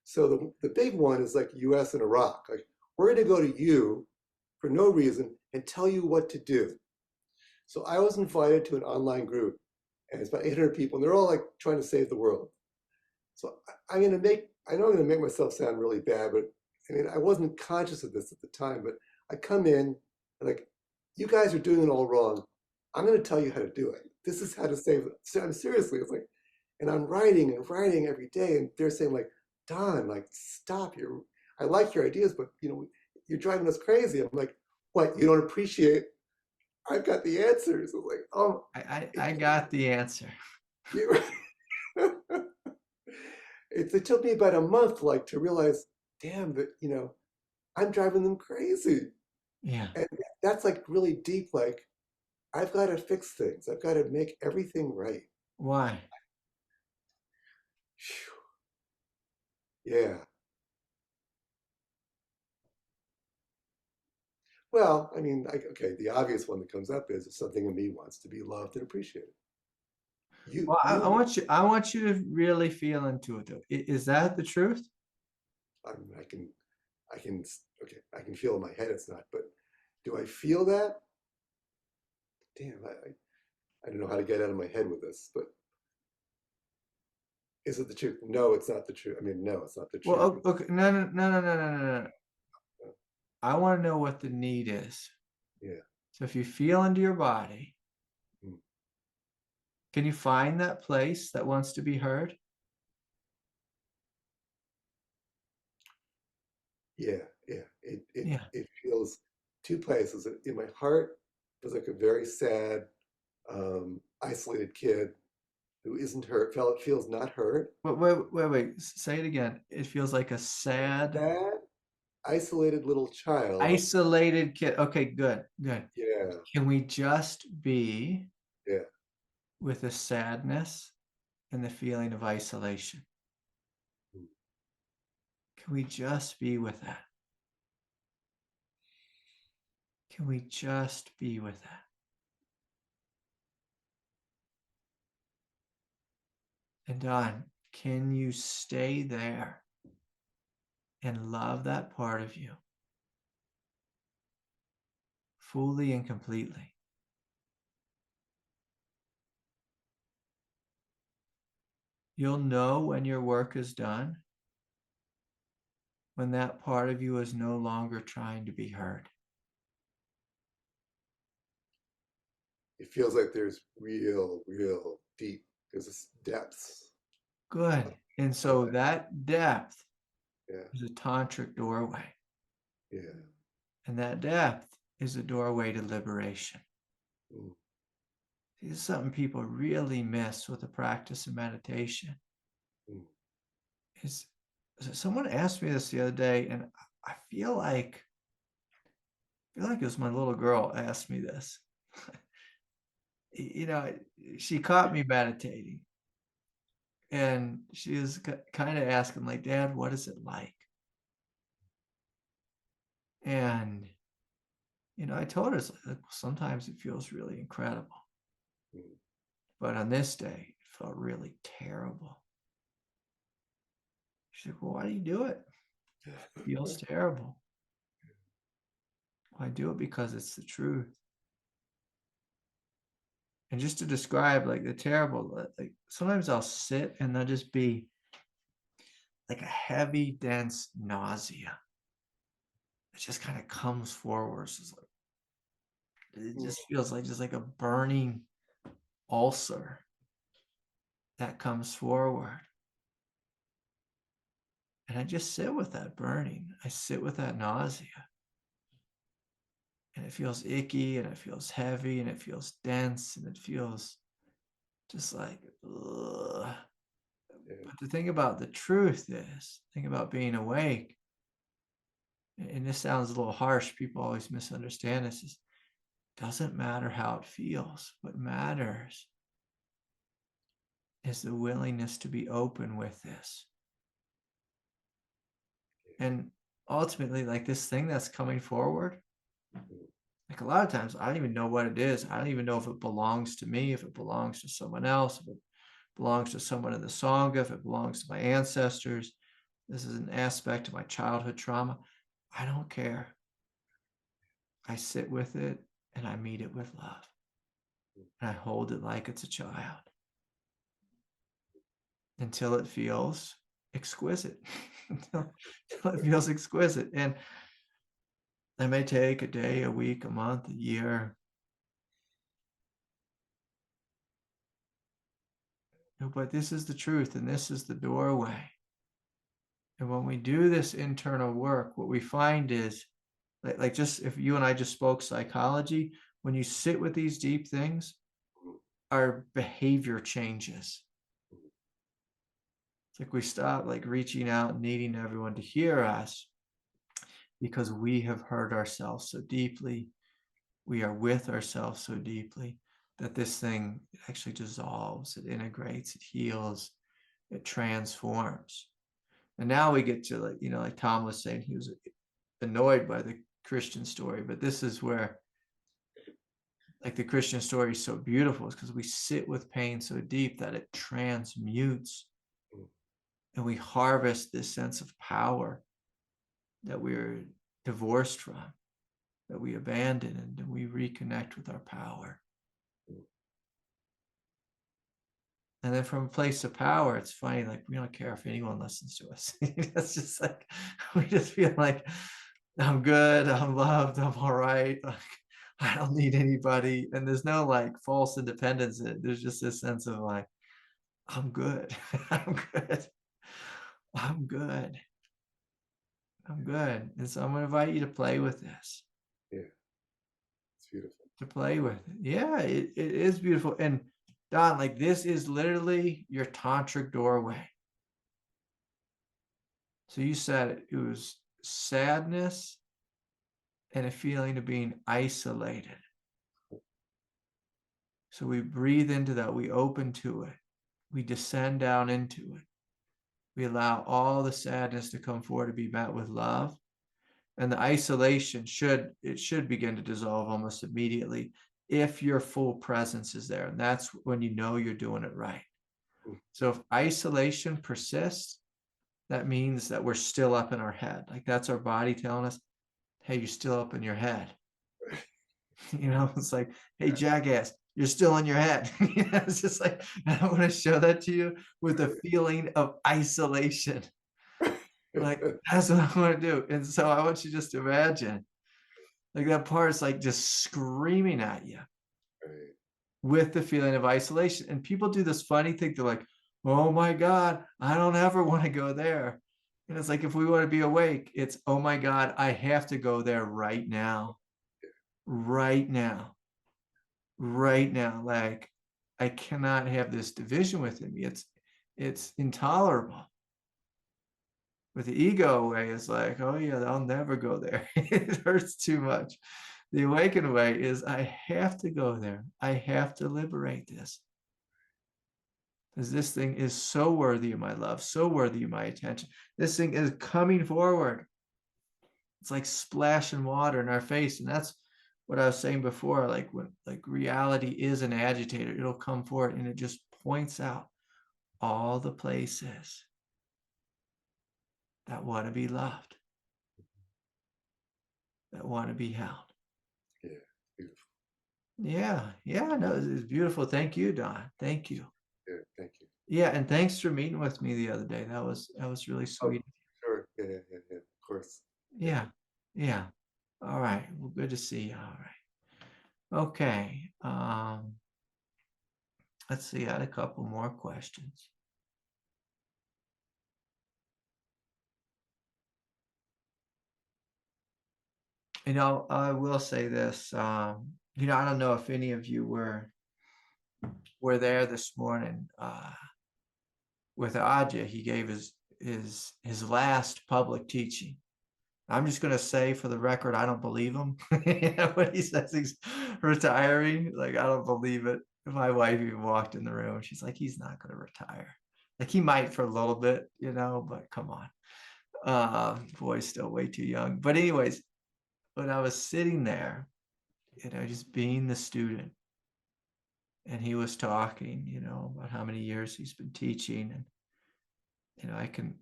So the big one is like US and Iraq. Like, we're going to go to you for no reason and tell you what to do. So I was invited to an online group, and it's about 800 people, and they're all like trying to save the world. So I know I'm going to make myself sound really bad, but I mean, I wasn't conscious of this at the time, but I come in and like, you guys are doing it all wrong. I'm going to tell you how to do it. This is how to save it. Seriously, it's like, and I'm writing every day, and they're saying like, Don, like, stop. I like your ideas, but you're driving us crazy. I'm like, what? You don't appreciate? I've got the answers. I'm like, oh, I got the answer. It took me about a month, like, to realize, damn, that I'm driving them crazy. Yeah. And that's like really deep. Like, I've got to fix things. I've got to make everything right. Why? Yeah. Well, I mean, okay, the obvious one that comes up is if something in me wants to be loved and appreciated. I want you to really feel into it, though. Is that the truth? I can feel in my head it's not, but do I feel that? Damn, I don't know how to get out of my head with this, but is it the truth? No, it's not the truth. I mean, no, it's not the truth. Well, okay, no. I want to know what the need is. Yeah. So if you feel into your body, can you find that place that wants to be heard? Yeah, yeah. Yeah. It feels two places. In my heart, it feels like a very sad, isolated kid who isn't hurt, feels not hurt. Wait. Say it again. It feels like a sad, That isolated little child. isolated kid. Okay, good. Yeah, Can we just be yeah. with the sadness and the feeling of isolation? Mm. Can we just be with that? Can we just be with that? And Don, can you stay there and love that part of you fully and completely? You'll know when your work is done, when that part of you is no longer trying to be heard. It feels like there's real deep, there's this depths. Good. And so that depth Yeah, is a tantric doorway. yeah. And that depth is a doorway to liberation. Mm. This is something people really miss with the practice of meditation. Mm. Is someone asked me this the other day, and I feel like it was my little girl asked me this. You know, she caught me meditating, and she was kind of asking, like, Dad, what is it like? And I told her, sometimes it feels really incredible, Mm. but on this day, it felt really terrible. She's like, well, why do you do it? It feels terrible. Well, I do it because it's the truth. And just to describe like the terrible, like sometimes I'll sit and there'll just be like a heavy, dense nausea. It just kind of comes forward. It just feels like just like a burning ulcer that comes forward. And I just sit with that burning. I sit with that nausea. And it feels icky and it feels heavy and it feels dense and it feels just like, ugh. But the thing about the truth is, the thing about being awake, and this sounds a little harsh, people always misunderstand this, is it doesn't matter how it feels. What matters is the willingness to be open with this. And ultimately, like this thing that's coming forward, like a lot of times, I don't even know what it is. I don't even know if it belongs to me, if it belongs to someone else, if it belongs to someone in the Sangha, if it belongs to my ancestors. This is an aspect of my childhood trauma. I don't care. I sit with it and I meet it with love. And I hold it like it's a child until it feels exquisite, until it feels exquisite. And that may take a day, a week, a month, a year. But this is the truth and this is the doorway. And when we do this internal work, what we find is, like just if you and I just spoke psychology, when you sit with these deep things, our behavior changes. It's like we stop like reaching out, needing everyone to hear us because we have hurt ourselves so deeply. We are with ourselves so deeply that this thing actually dissolves, it integrates, it heals, it transforms. And now we get to like Tom was saying, he was annoyed by the Christian story, but this is where like the Christian story is so beautiful, is because we sit with pain so deep that it transmutes and we harvest this sense of power that we're divorced from, that we abandon, and we reconnect with our power. And then from a place of power, it's funny, like we don't care if anyone listens to us. It's just like, we just feel like I'm good, I'm loved, I'm all right. Like, I don't need anybody. And there's no like false independence in it. There's just this sense of like, I'm good. I'm good. I'm good. I'm good. And so I'm going to invite you to play with this. Yeah. It's beautiful. To play with it. Yeah, it is beautiful. And Don, like this is literally your tantric doorway. So you said it was sadness and a feeling of being isolated. So we breathe into that. We open to it. We descend down into it. We allow all the sadness to come forward to be met with love. And the isolation should begin to dissolve almost immediately if your full presence is there. And that's when you know you're doing it right. So if isolation persists, that means that we're still up in our head. Like that's our body telling us, hey, you're still up in your head. You know, it's like, hey, jackass, you're still in your head. You know, it's just like, I want to show that to you with a feeling of isolation. Like, that's what I want to do. And so I want you just to imagine, like that part's like just screaming at you with the feeling of isolation. And people do this funny thing. They're like, oh my God, I don't ever want to go there. And it's like, if we want to be awake, it's, oh my God, I have to go there right now. Right now. Right now. Like, I cannot have this division within me. It's intolerable. With the ego way, it's like, oh yeah, I'll never go there. It hurts too much. The awakened way is, I have to go there. I have to liberate this. Because this thing is so worthy of my love, so worthy of my attention. This thing is coming forward. It's like splashing water in our face. And that's what I was saying before. Like when reality is an agitator, it'll come forward and it just points out all the places that want to be loved, that want to be held. Yeah, beautiful. Yeah, no, it's beautiful. Thank you, Don. Thank you. Yeah, thank you. Yeah, and thanks for meeting with me the other day. That was really sweet. Oh, sure. Yeah, of course. Yeah. All right. Well, good to see you. All right. Okay. Let's see. I had a couple more questions. You know, I will say this. You know, I don't know if any of you were there this morning with Adya. He gave his last public teaching. I'm just going to say for the record, I don't believe him. When he says he's retiring, like, I don't believe it. My wife even walked in the room. She's like, he's not going to retire. Like, he might for a little bit, you know, but come on. Boy's still way too young. But anyways, when I was sitting there, you know, just being the student, and he was talking, you know, about how many years he's been teaching. And, you know, I can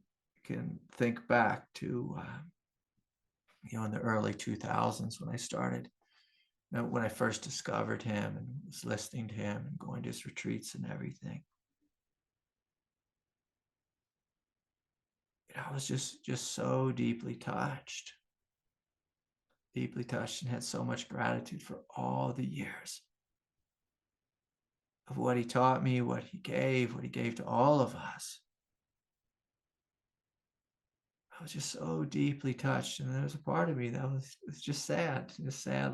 think back to, you know, in the early 2000s when I started, you know, when I first discovered him and was listening to him and going to his retreats and everything. You know, I was just so deeply touched and had so much gratitude for all the years of what he taught me, what he gave to all of us. I was just so deeply touched. And there was a part of me that was just sad,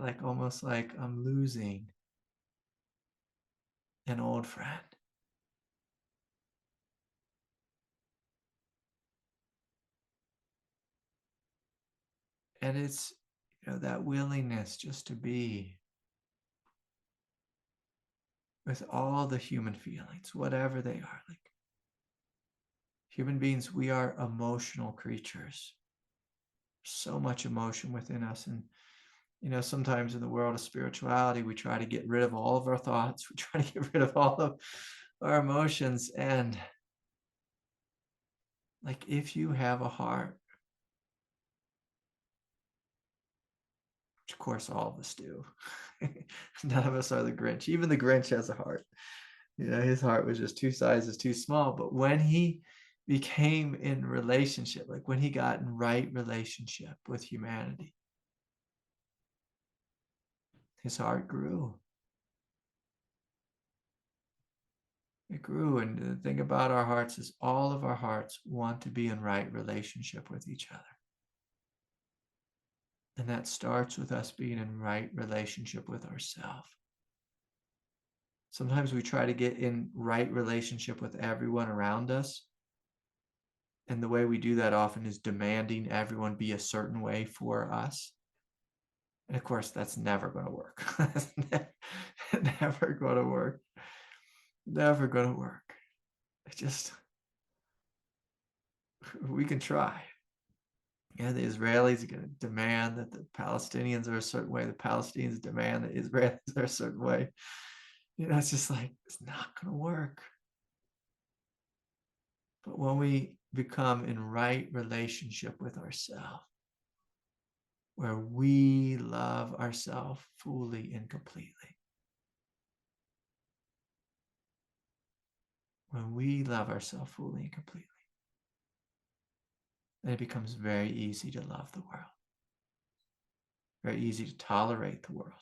like almost like I'm losing an old friend. And it's, you know, that willingness just to be with all the human feelings, whatever they are. Like, human beings, we are emotional creatures. So much emotion within us. And, you know, sometimes in the world of spirituality, we try to get rid of all of our thoughts. We try to get rid of all of our emotions. And like, if you have a heart, which of course all of us do, none of us are the Grinch. Even the Grinch has a heart. You know, his heart was just two sizes too small. But when he became in relationship, like when he got in right relationship with humanity, his heart grew. It grew. And the thing about our hearts is all of our hearts want to be in right relationship with each other. And that starts with us being in right relationship with ourselves. Sometimes we try to get in right relationship with everyone around us. And the way we do that often is demanding everyone be a certain way for us. And of course, that's never going to work. That's never going to work. Never going to work. We can try. And the Israelis are going to demand that the Palestinians are a certain way. The Palestinians demand that Israelis are a certain way. It's just like, it's not going to work. But when we become in right relationship with ourselves, where we love ourselves fully and completely, when we love ourselves fully and completely, then it becomes very easy to love the world. Very easy to tolerate the world.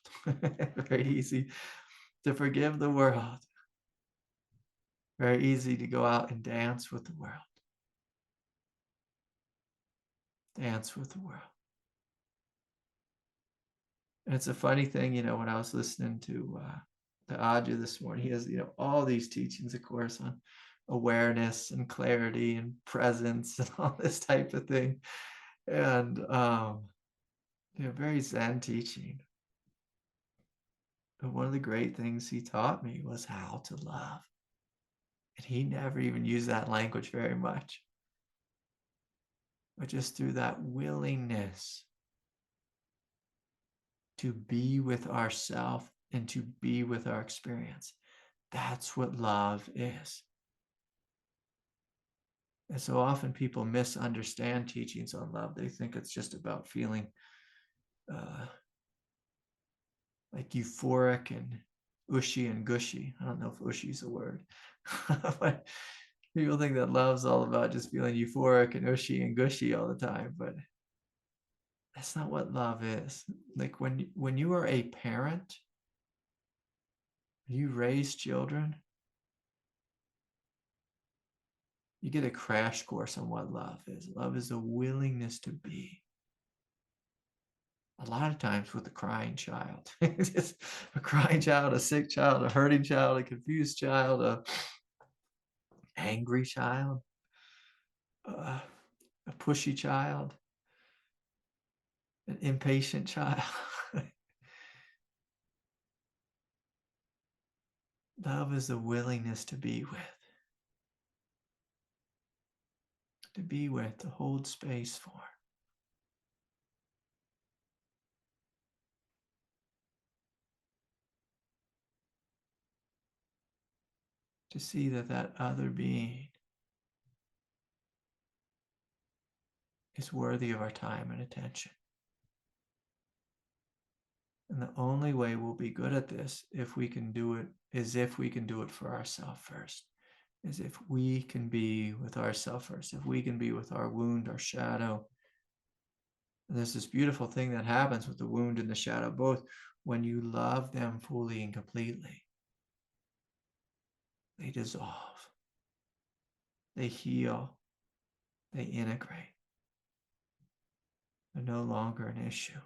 Very easy to forgive the world. Very easy to go out and dance with the world. Dance with the world. And it's a funny thing, when I was listening to Adya this morning, he has, all these teachings, of course, on awareness and clarity and presence and all this type of thing. And, very Zen teaching. But one of the great things he taught me was how to love. And he never even used that language very much. But just through that willingness to be with ourself and to be with our experience. That's what love is. And so often people misunderstand teachings on love. They think it's just about feeling like euphoric and ushy and gushy. I don't know if ushy is a word. But people think that love's all about just feeling euphoric and ushy and gushy all the time. But that's not what love is. Like when you are a parent, you raise children, you get a crash course on what love is. Love is a willingness to be. A lot of times with a crying child. Just a crying child, a sick child, a hurting child, a confused child, a angry child, a pushy child, an impatient child. Love is a willingness to be with, to hold space for. To see that other being is worthy of our time and attention. And the only way we'll be good at this, if we can do it for ourselves first. Is if we can be with ourselves first. If we can be with our wound, our shadow. And there's this beautiful thing that happens with the wound and the shadow, both when you love them fully and completely. They dissolve. They heal. They integrate. They're no longer an issue.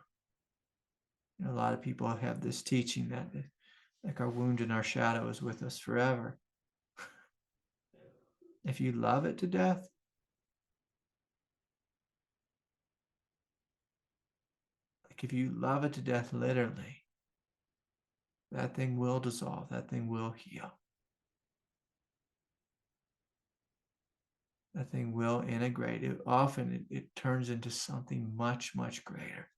A lot of people have this teaching that like our wound and our shadow is with us forever. If you love it to death, like if you love it to death literally, that thing will dissolve, that thing will heal. That thing will integrate. It turns into something much, much greater.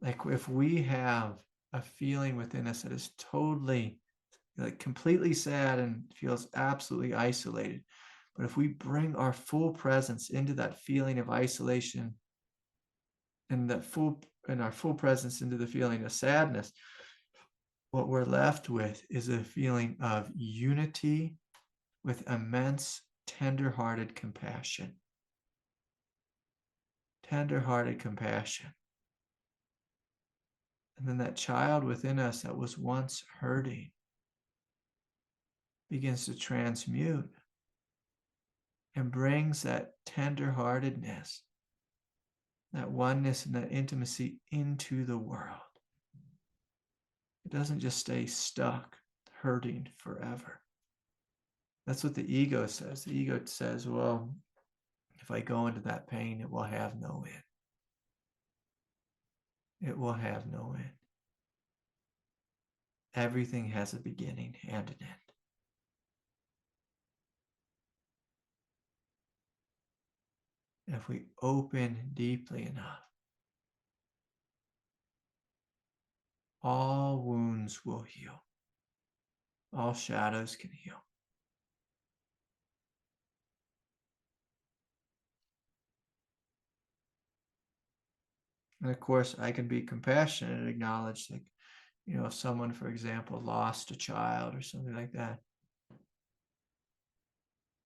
Like if we have a feeling within us that is totally, like completely sad and feels absolutely isolated, but if we bring our full presence into that feeling of isolation and our full presence into the feeling of sadness, what we're left with is a feeling of unity with immense tender-hearted compassion. Tender-hearted compassion. And then that child within us that was once hurting begins to transmute and brings that tender-heartedness that oneness and that intimacy into the world. It doesn't just stay stuck, hurting forever. That's what the ego says. The ego says, well, if I go into that pain, it will have no end. It will have no end. Everything has a beginning and an end. If we open deeply enough, all wounds will heal. All shadows can heal. And of course, I can be compassionate and acknowledge, like, if someone, for example, lost a child or something like that,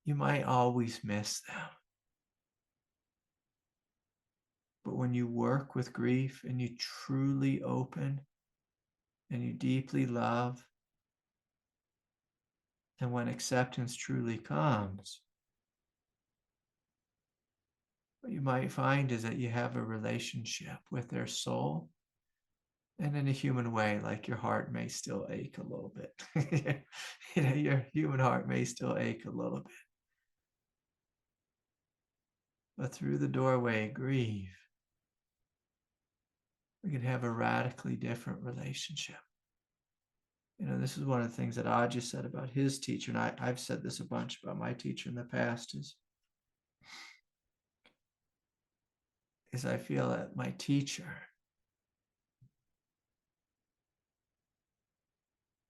you might always miss them. But when you work with grief and you truly open and you deeply love, and when acceptance truly comes, what you might find is that you have a relationship with their soul. And in a human way, like your heart may still ache a little bit. Your human heart may still ache a little bit. But through the doorway of grief, we can have a radically different relationship. This is one of the things that Ajahn said about his teacher, and I've said this a bunch about my teacher in the past, is I feel that my teacher,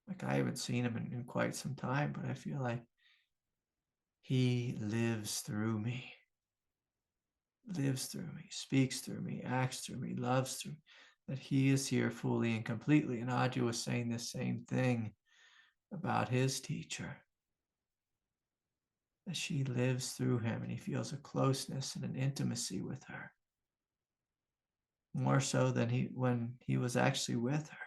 like I haven't seen him in quite some time, but I feel like he lives through me, speaks through me, acts through me, loves through me, that he is here fully and completely. And Ajahn was saying the same thing about his teacher, that she lives through him and he feels a closeness and an intimacy with her, more so than when he was actually with her.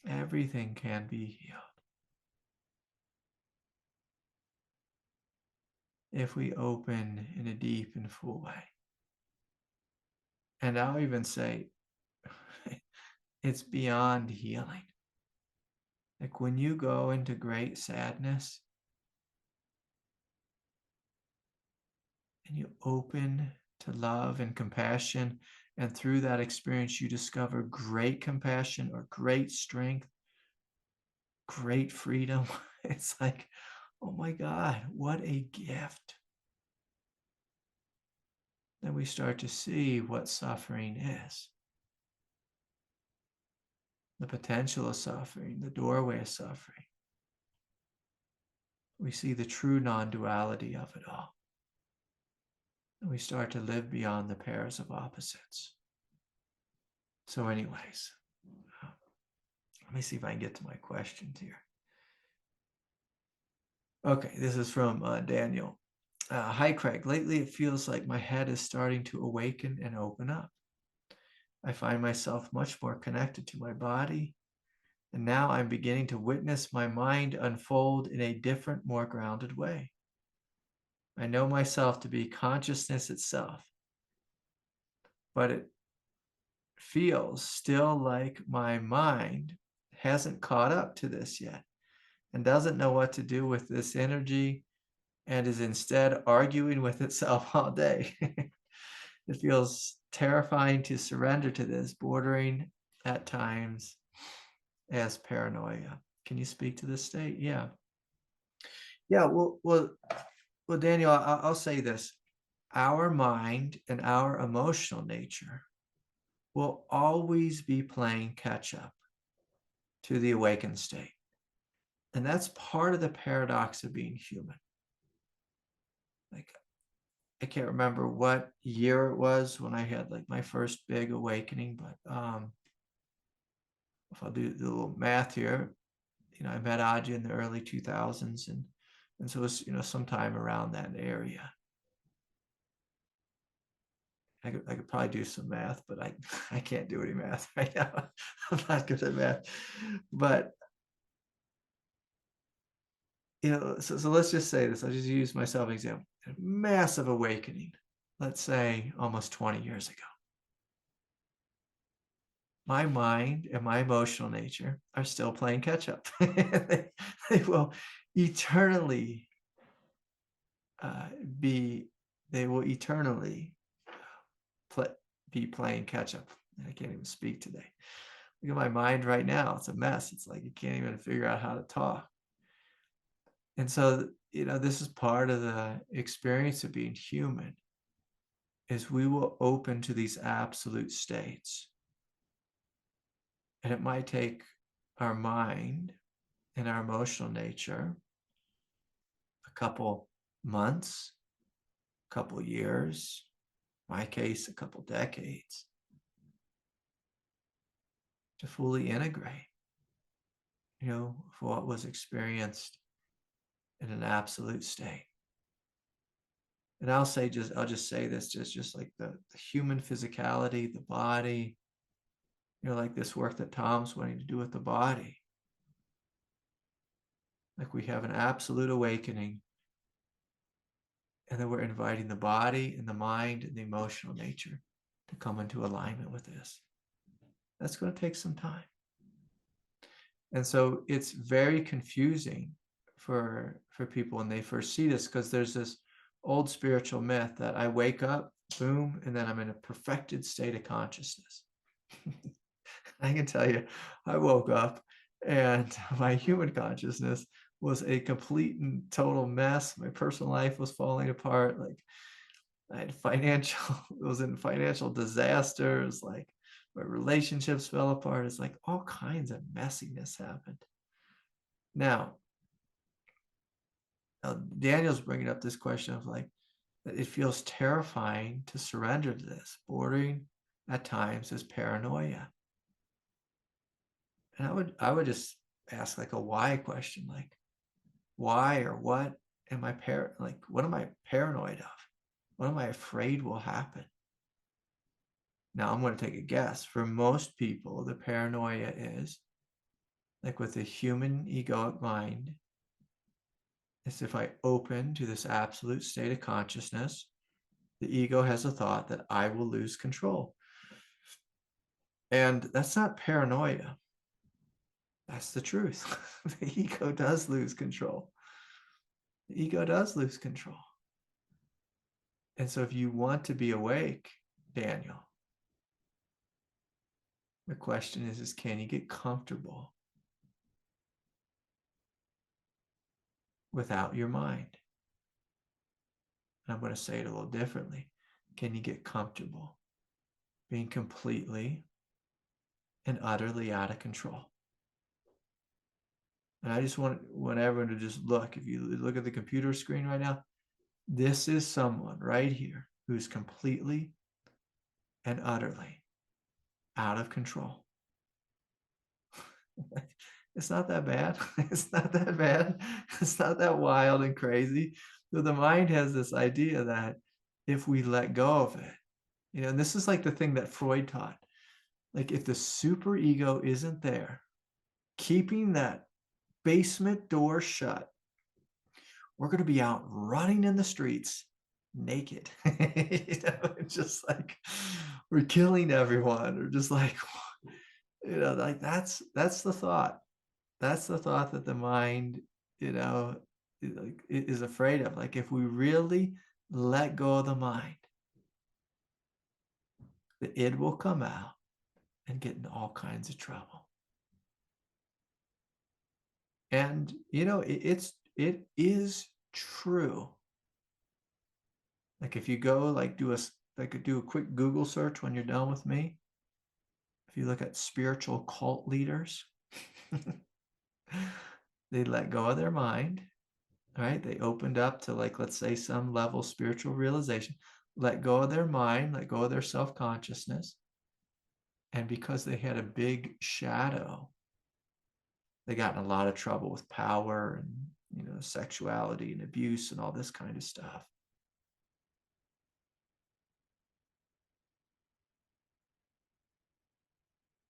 Everything can be healed if we open in a deep and full way. And I'll even say it's beyond healing. Like when you go into great sadness and you open to love and compassion, and through that experience you discover great compassion or great strength, great freedom. It's like, oh my God, what a gift. Then we start to see what suffering is. The potential of suffering, the doorway of suffering. We see the true non-duality of it all. And we start to live beyond the pairs of opposites. So anyways, let me see if I can get to my questions here. Okay, this is from Daniel. Hi, Craig. Lately, it feels like my head is starting to awaken and open up. I find myself much more connected to my body. And now I'm beginning to witness my mind unfold in a different, more grounded way. I know myself to be consciousness itself, but it feels still like my mind hasn't caught up to this yet and doesn't know what to do with this energy and is instead arguing with itself all day. It feels terrifying to surrender to this, bordering at times as paranoia. Can you speak to this state? Yeah. Well, Daniel, I'll say this. Our mind and our emotional nature will always be playing catch up to the awakened state. And that's part of the paradox of being human. Like, I can't remember what year it was when I had like my first big awakening, but if I'll do the little math here, I met Adyashanti in the early 2000s, and so it was, sometime around that area. I could probably do some math, but I can't do any math right now. I'm not good at math. But so let's just say this. I'll just use myself as an example. A massive awakening, let's say almost 20 years ago. My mind and my emotional nature are still playing catch up. They will eternally be playing catch up. I can't even speak today. Look at my mind right now. It's a mess. It's like you can't even figure out how to talk. And so, this is part of the experience of being human, is we will open to these absolute states. And it might take our mind and our emotional nature a couple months, a couple years, in my case, a couple decades, to fully integrate, for what was experienced in an absolute state. And I'll just say this, just like the human physicality, the body, like this work that Tom's wanting to do with the body. Like we have an absolute awakening, and then we're inviting the body and the mind and the emotional nature to come into alignment with this. That's going to take some time. And so it's very confusing for people when they first see this, because there's this old spiritual myth that I wake up, boom, and then I'm in a perfected state of consciousness. I can tell you, I woke up and my human consciousness was a complete and total mess. My personal life was falling apart. Like I had was in financial disasters. Like my relationships fell apart. It's like all kinds of messiness happened. Now Daniel's bringing up this question of like, that it feels terrifying to surrender to this, bordering at times as paranoia. And I would just ask like a why question, like why or what am I what am I paranoid of? What am I afraid will happen? Now I'm going to take a guess. For most people, the paranoia is like with the human egoic mind, is if I open to this absolute state of consciousness, the ego has a thought that I will lose control. And that's not paranoia. That's the truth. The ego does lose control. The ego does lose control. And so if you want to be awake, Daniel, the question is can you get comfortable without your mind? And I'm going to say it a little differently. Can you get comfortable being completely and utterly out of control? And I just want everyone to just look. If you look at the computer screen right now, this is someone right here who's completely and utterly out of control. It's not that bad. It's not that bad. It's not that wild and crazy. So the mind has this idea that if we let go of it, and this is like the thing that Freud taught, like if the superego isn't there, keeping that basement door shut, we're going to be out running in the streets naked. Just like we're killing everyone, or just like, like that's the thought. That's the thought that the mind, is afraid of. Like if we really let go of the mind, the id will come out and get in all kinds of trouble. And it is true. Like if you go like do a quick Google search when you're done with me, if you look at spiritual cult leaders, they let go of their mind, right? They opened up to like, let's say some level of spiritual realization, let go of their mind, let go of their self-consciousness. And because they had a big shadow, they got in a lot of trouble with power and, sexuality and abuse and all this kind of stuff.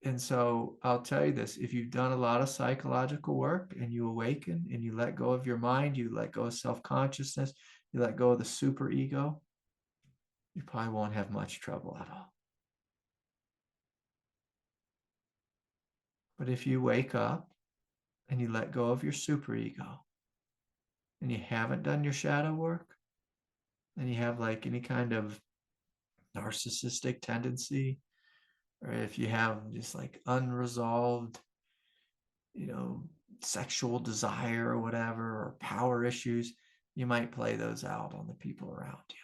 And so I'll tell you this, if you've done a lot of psychological work and you awaken and you let go of your mind, you let go of self-consciousness, you let go of the super ego, you probably won't have much trouble at all. But if you wake up and you let go of your super ego and you haven't done your shadow work, and you have like any kind of narcissistic tendency, or if you have just like unresolved, sexual desire or whatever, or power issues, you might play those out on the people around you.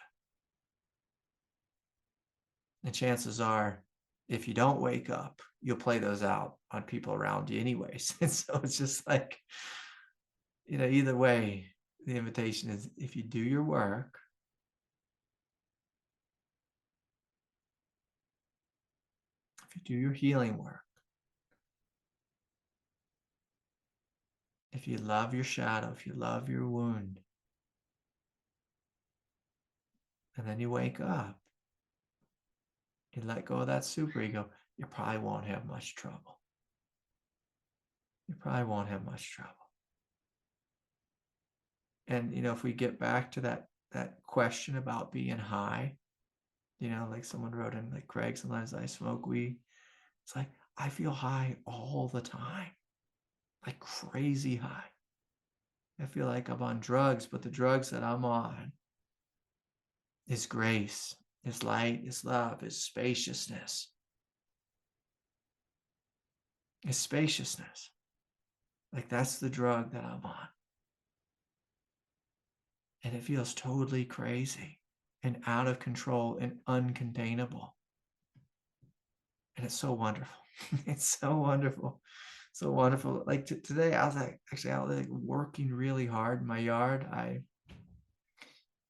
And chances are, if you don't wake up, you'll play those out on people around you anyways. And so it's just like, either way, the invitation is, if you do your work, if you do your healing work, if you love your shadow, if you love your wound, and then you wake up, you let go of that superego, you probably won't have much trouble. You probably won't have much trouble. And, if we get back to that question about being high, like someone wrote in, like, Craig, sometimes I smoke weed. It's like, I feel high all the time, like crazy high. I feel like I'm on drugs, but the drugs that I'm on is grace, is light, is love, is spaciousness. Is spaciousness. Like, that's the drug that I'm on. And it feels totally crazy and out of control and uncontainable. And it's so wonderful. It's so wonderful. So wonderful. Like today, I was like working really hard in my yard. I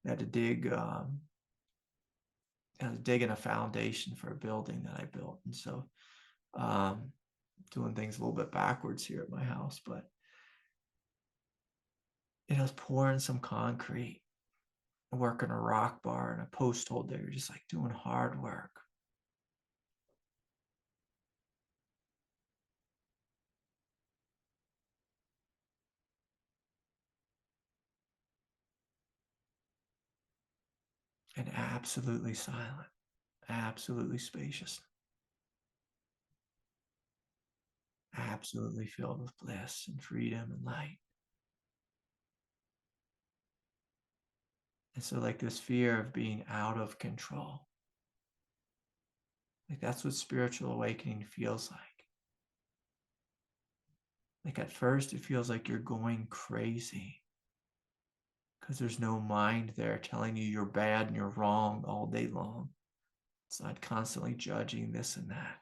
had to dig, I was digging a foundation for a building that I built. And so doing things a little bit backwards here at my house, but I was pouring some concrete, working a rock bar and a post hole there, just like doing hard work. And absolutely silent, absolutely spacious, absolutely filled with bliss and freedom and light. And so, like, this fear of being out of control, like, that's what spiritual awakening feels like. Like, at first, it feels like you're going crazy because there's no mind there telling you you're bad and you're wrong all day long. It's not constantly judging this and that.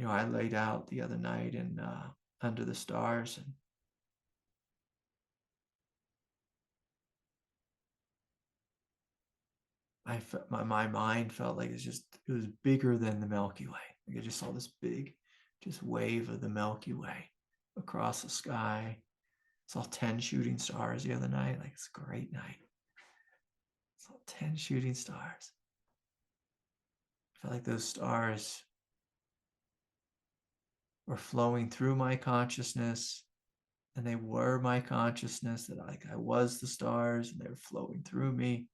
I laid out the other night in under the stars, and my mind felt like it was bigger than the Milky Way. Like, I just saw this big, just wave of the Milky Way across the sky. Saw 10 shooting stars the other night. Like, it's a great night. Saw 10 shooting stars. I felt like those stars were flowing through my consciousness, and they were my consciousness, that I was the stars, and they were flowing through me.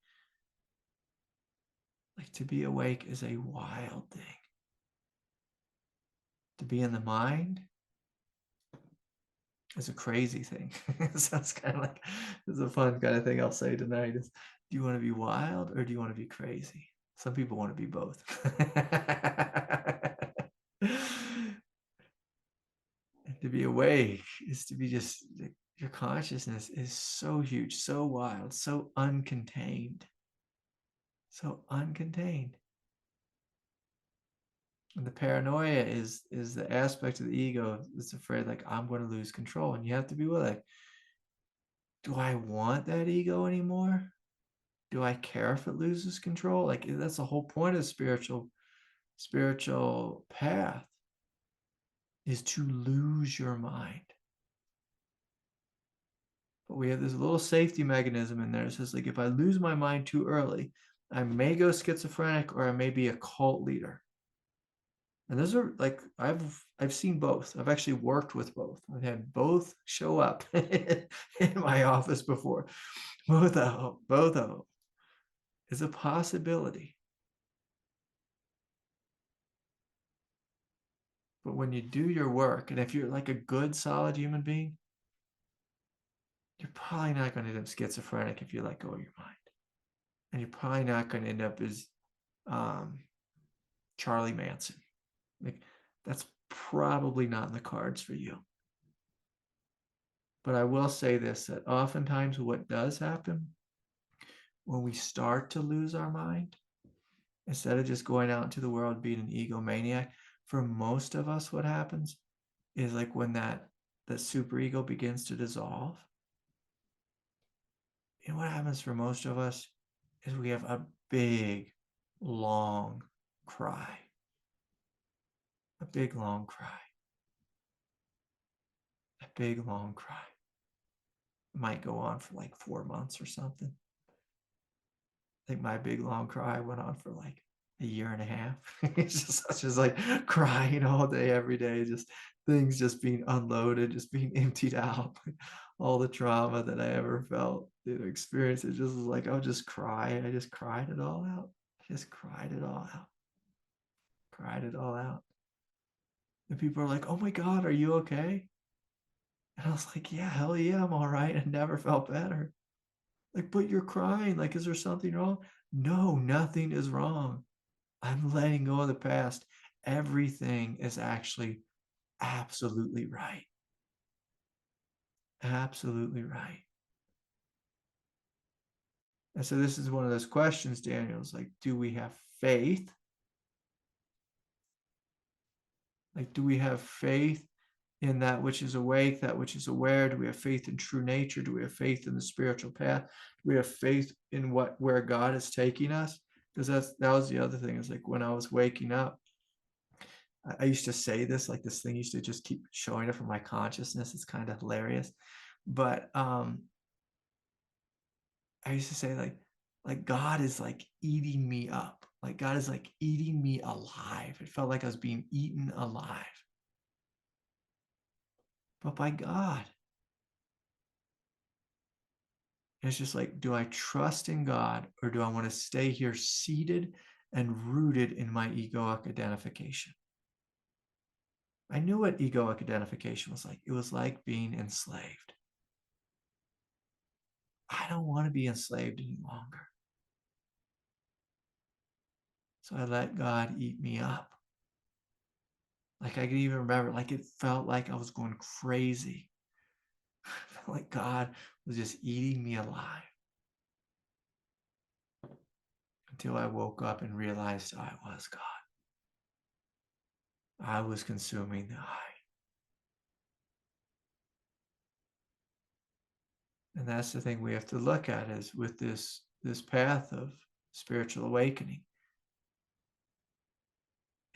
Like, to be awake is a wild thing. To be in the mind is a crazy thing. So it's kind of like, it's a fun kind of thing I'll say tonight is, do you want to be wild or do you want to be crazy? Some people want to be both. And to be awake is to be just, your consciousness is so huge, so wild, so uncontained. So uncontained. And the paranoia is the aspect of the ego that's afraid, like, I'm going to lose control. And you have to be like, do I want that ego anymore? Do I care if it loses control? Like, that's the whole point of spiritual path, is to lose your mind. But we have this little safety mechanism in there that says, like, if I lose my mind too early, I may go schizophrenic, or I may be a cult leader. And those are like, I've seen both. I've actually worked with both. I've had both show up in my office before. Both of them is a possibility. But when you do your work, and if you're like a good, solid human being, you're probably not going to end up schizophrenic if you let go of your mind. And you're probably not going to end up as Charlie Manson. Like, that's probably not in the cards for you. But I will say this, that oftentimes what does happen when we start to lose our mind, instead of just going out into the world being an egomaniac, for most of us, what happens is like when that superego begins to dissolve, you know what happens for most of us is we have a big, long cry. A big, long cry. A big, long cry. It might go on for like 4 months or something. I think my big, long cry went on for like a year and a half. It's just like crying all day, every day, just things just being unloaded, just being emptied out. All the trauma that I ever felt, experience, it just was like, I would just cry. I just cried it all out. I just cried it all out. Cried it all out. And people are like, oh my God, are you okay? And I was like, yeah, hell yeah, I'm all right. I never felt better. Like, but you're crying. Like, is there something wrong? No, nothing is wrong. I'm letting go of the past. Everything is actually absolutely right. Absolutely right. And so this is one of those questions, Daniel, is like, do we have faith? Like, do we have faith in that which is awake, that which is aware? Do we have faith in true nature? Do we have faith in the spiritual path? Do we have faith in where God is taking us? Because that was the other thing, is like when I was waking up, I used to say this, like this thing used to just keep showing up in my consciousness. It's kind of hilarious. But I used to say like God is like eating me up. Like God is like eating me alive. It felt like I was being eaten alive. But by God. And it's just like, do I trust in God, or do I want to stay here seated and rooted in my egoic identification? I knew what egoic identification was like. It was like being enslaved. I don't want to be enslaved any longer. So I let God eat me up. Like I can even remember, like it felt like I was going crazy. I felt like God was just eating me alive. Until I woke up and realized I was God. I was consuming the I. And that's the thing we have to look at, is with this path of spiritual awakening.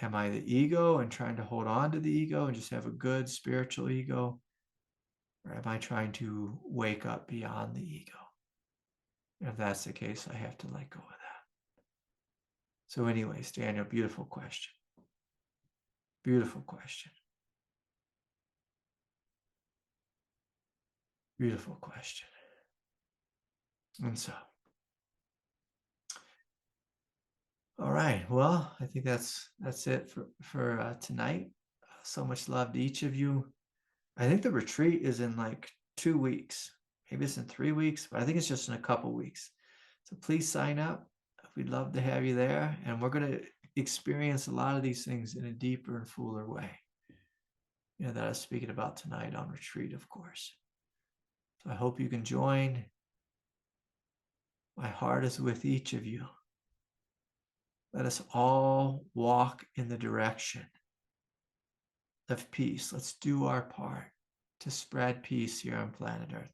Am I the ego and trying to hold on to the ego and just have a good spiritual ego? Or am I trying to wake up beyond the ego? And if that's the case, I have to let go of that. So anyways, Daniel, beautiful question. Beautiful question. Beautiful question. And so, all right. Well, I think that's it for tonight. So much love to each of you. I think the retreat is in like 2 weeks. Maybe it's in 3 weeks, but I think it's just in a couple weeks. So please sign up. We'd love to have you there. And we're going to experience a lot of these things in a deeper and fuller way, that I was speaking about tonight on retreat, of course. So I hope you can join. My heart is with each of you. Let us all walk in the direction of peace. Let's do our part to spread peace here on planet Earth.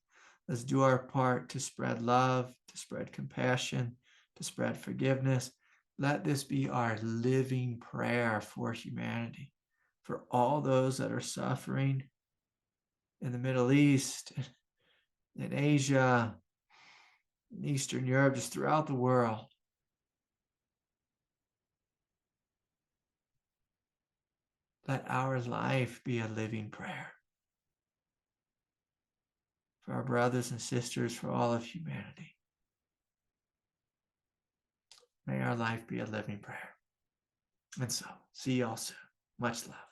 Let's do our part to spread love, to spread compassion, to spread forgiveness. Let this be our living prayer for humanity, for all those that are suffering in the Middle East, in Asia, in Eastern Europe, just throughout the world. let our life be a living prayer for our brothers and sisters, for all of humanity. May our life be a living prayer. And so, see y'all soon. Much love.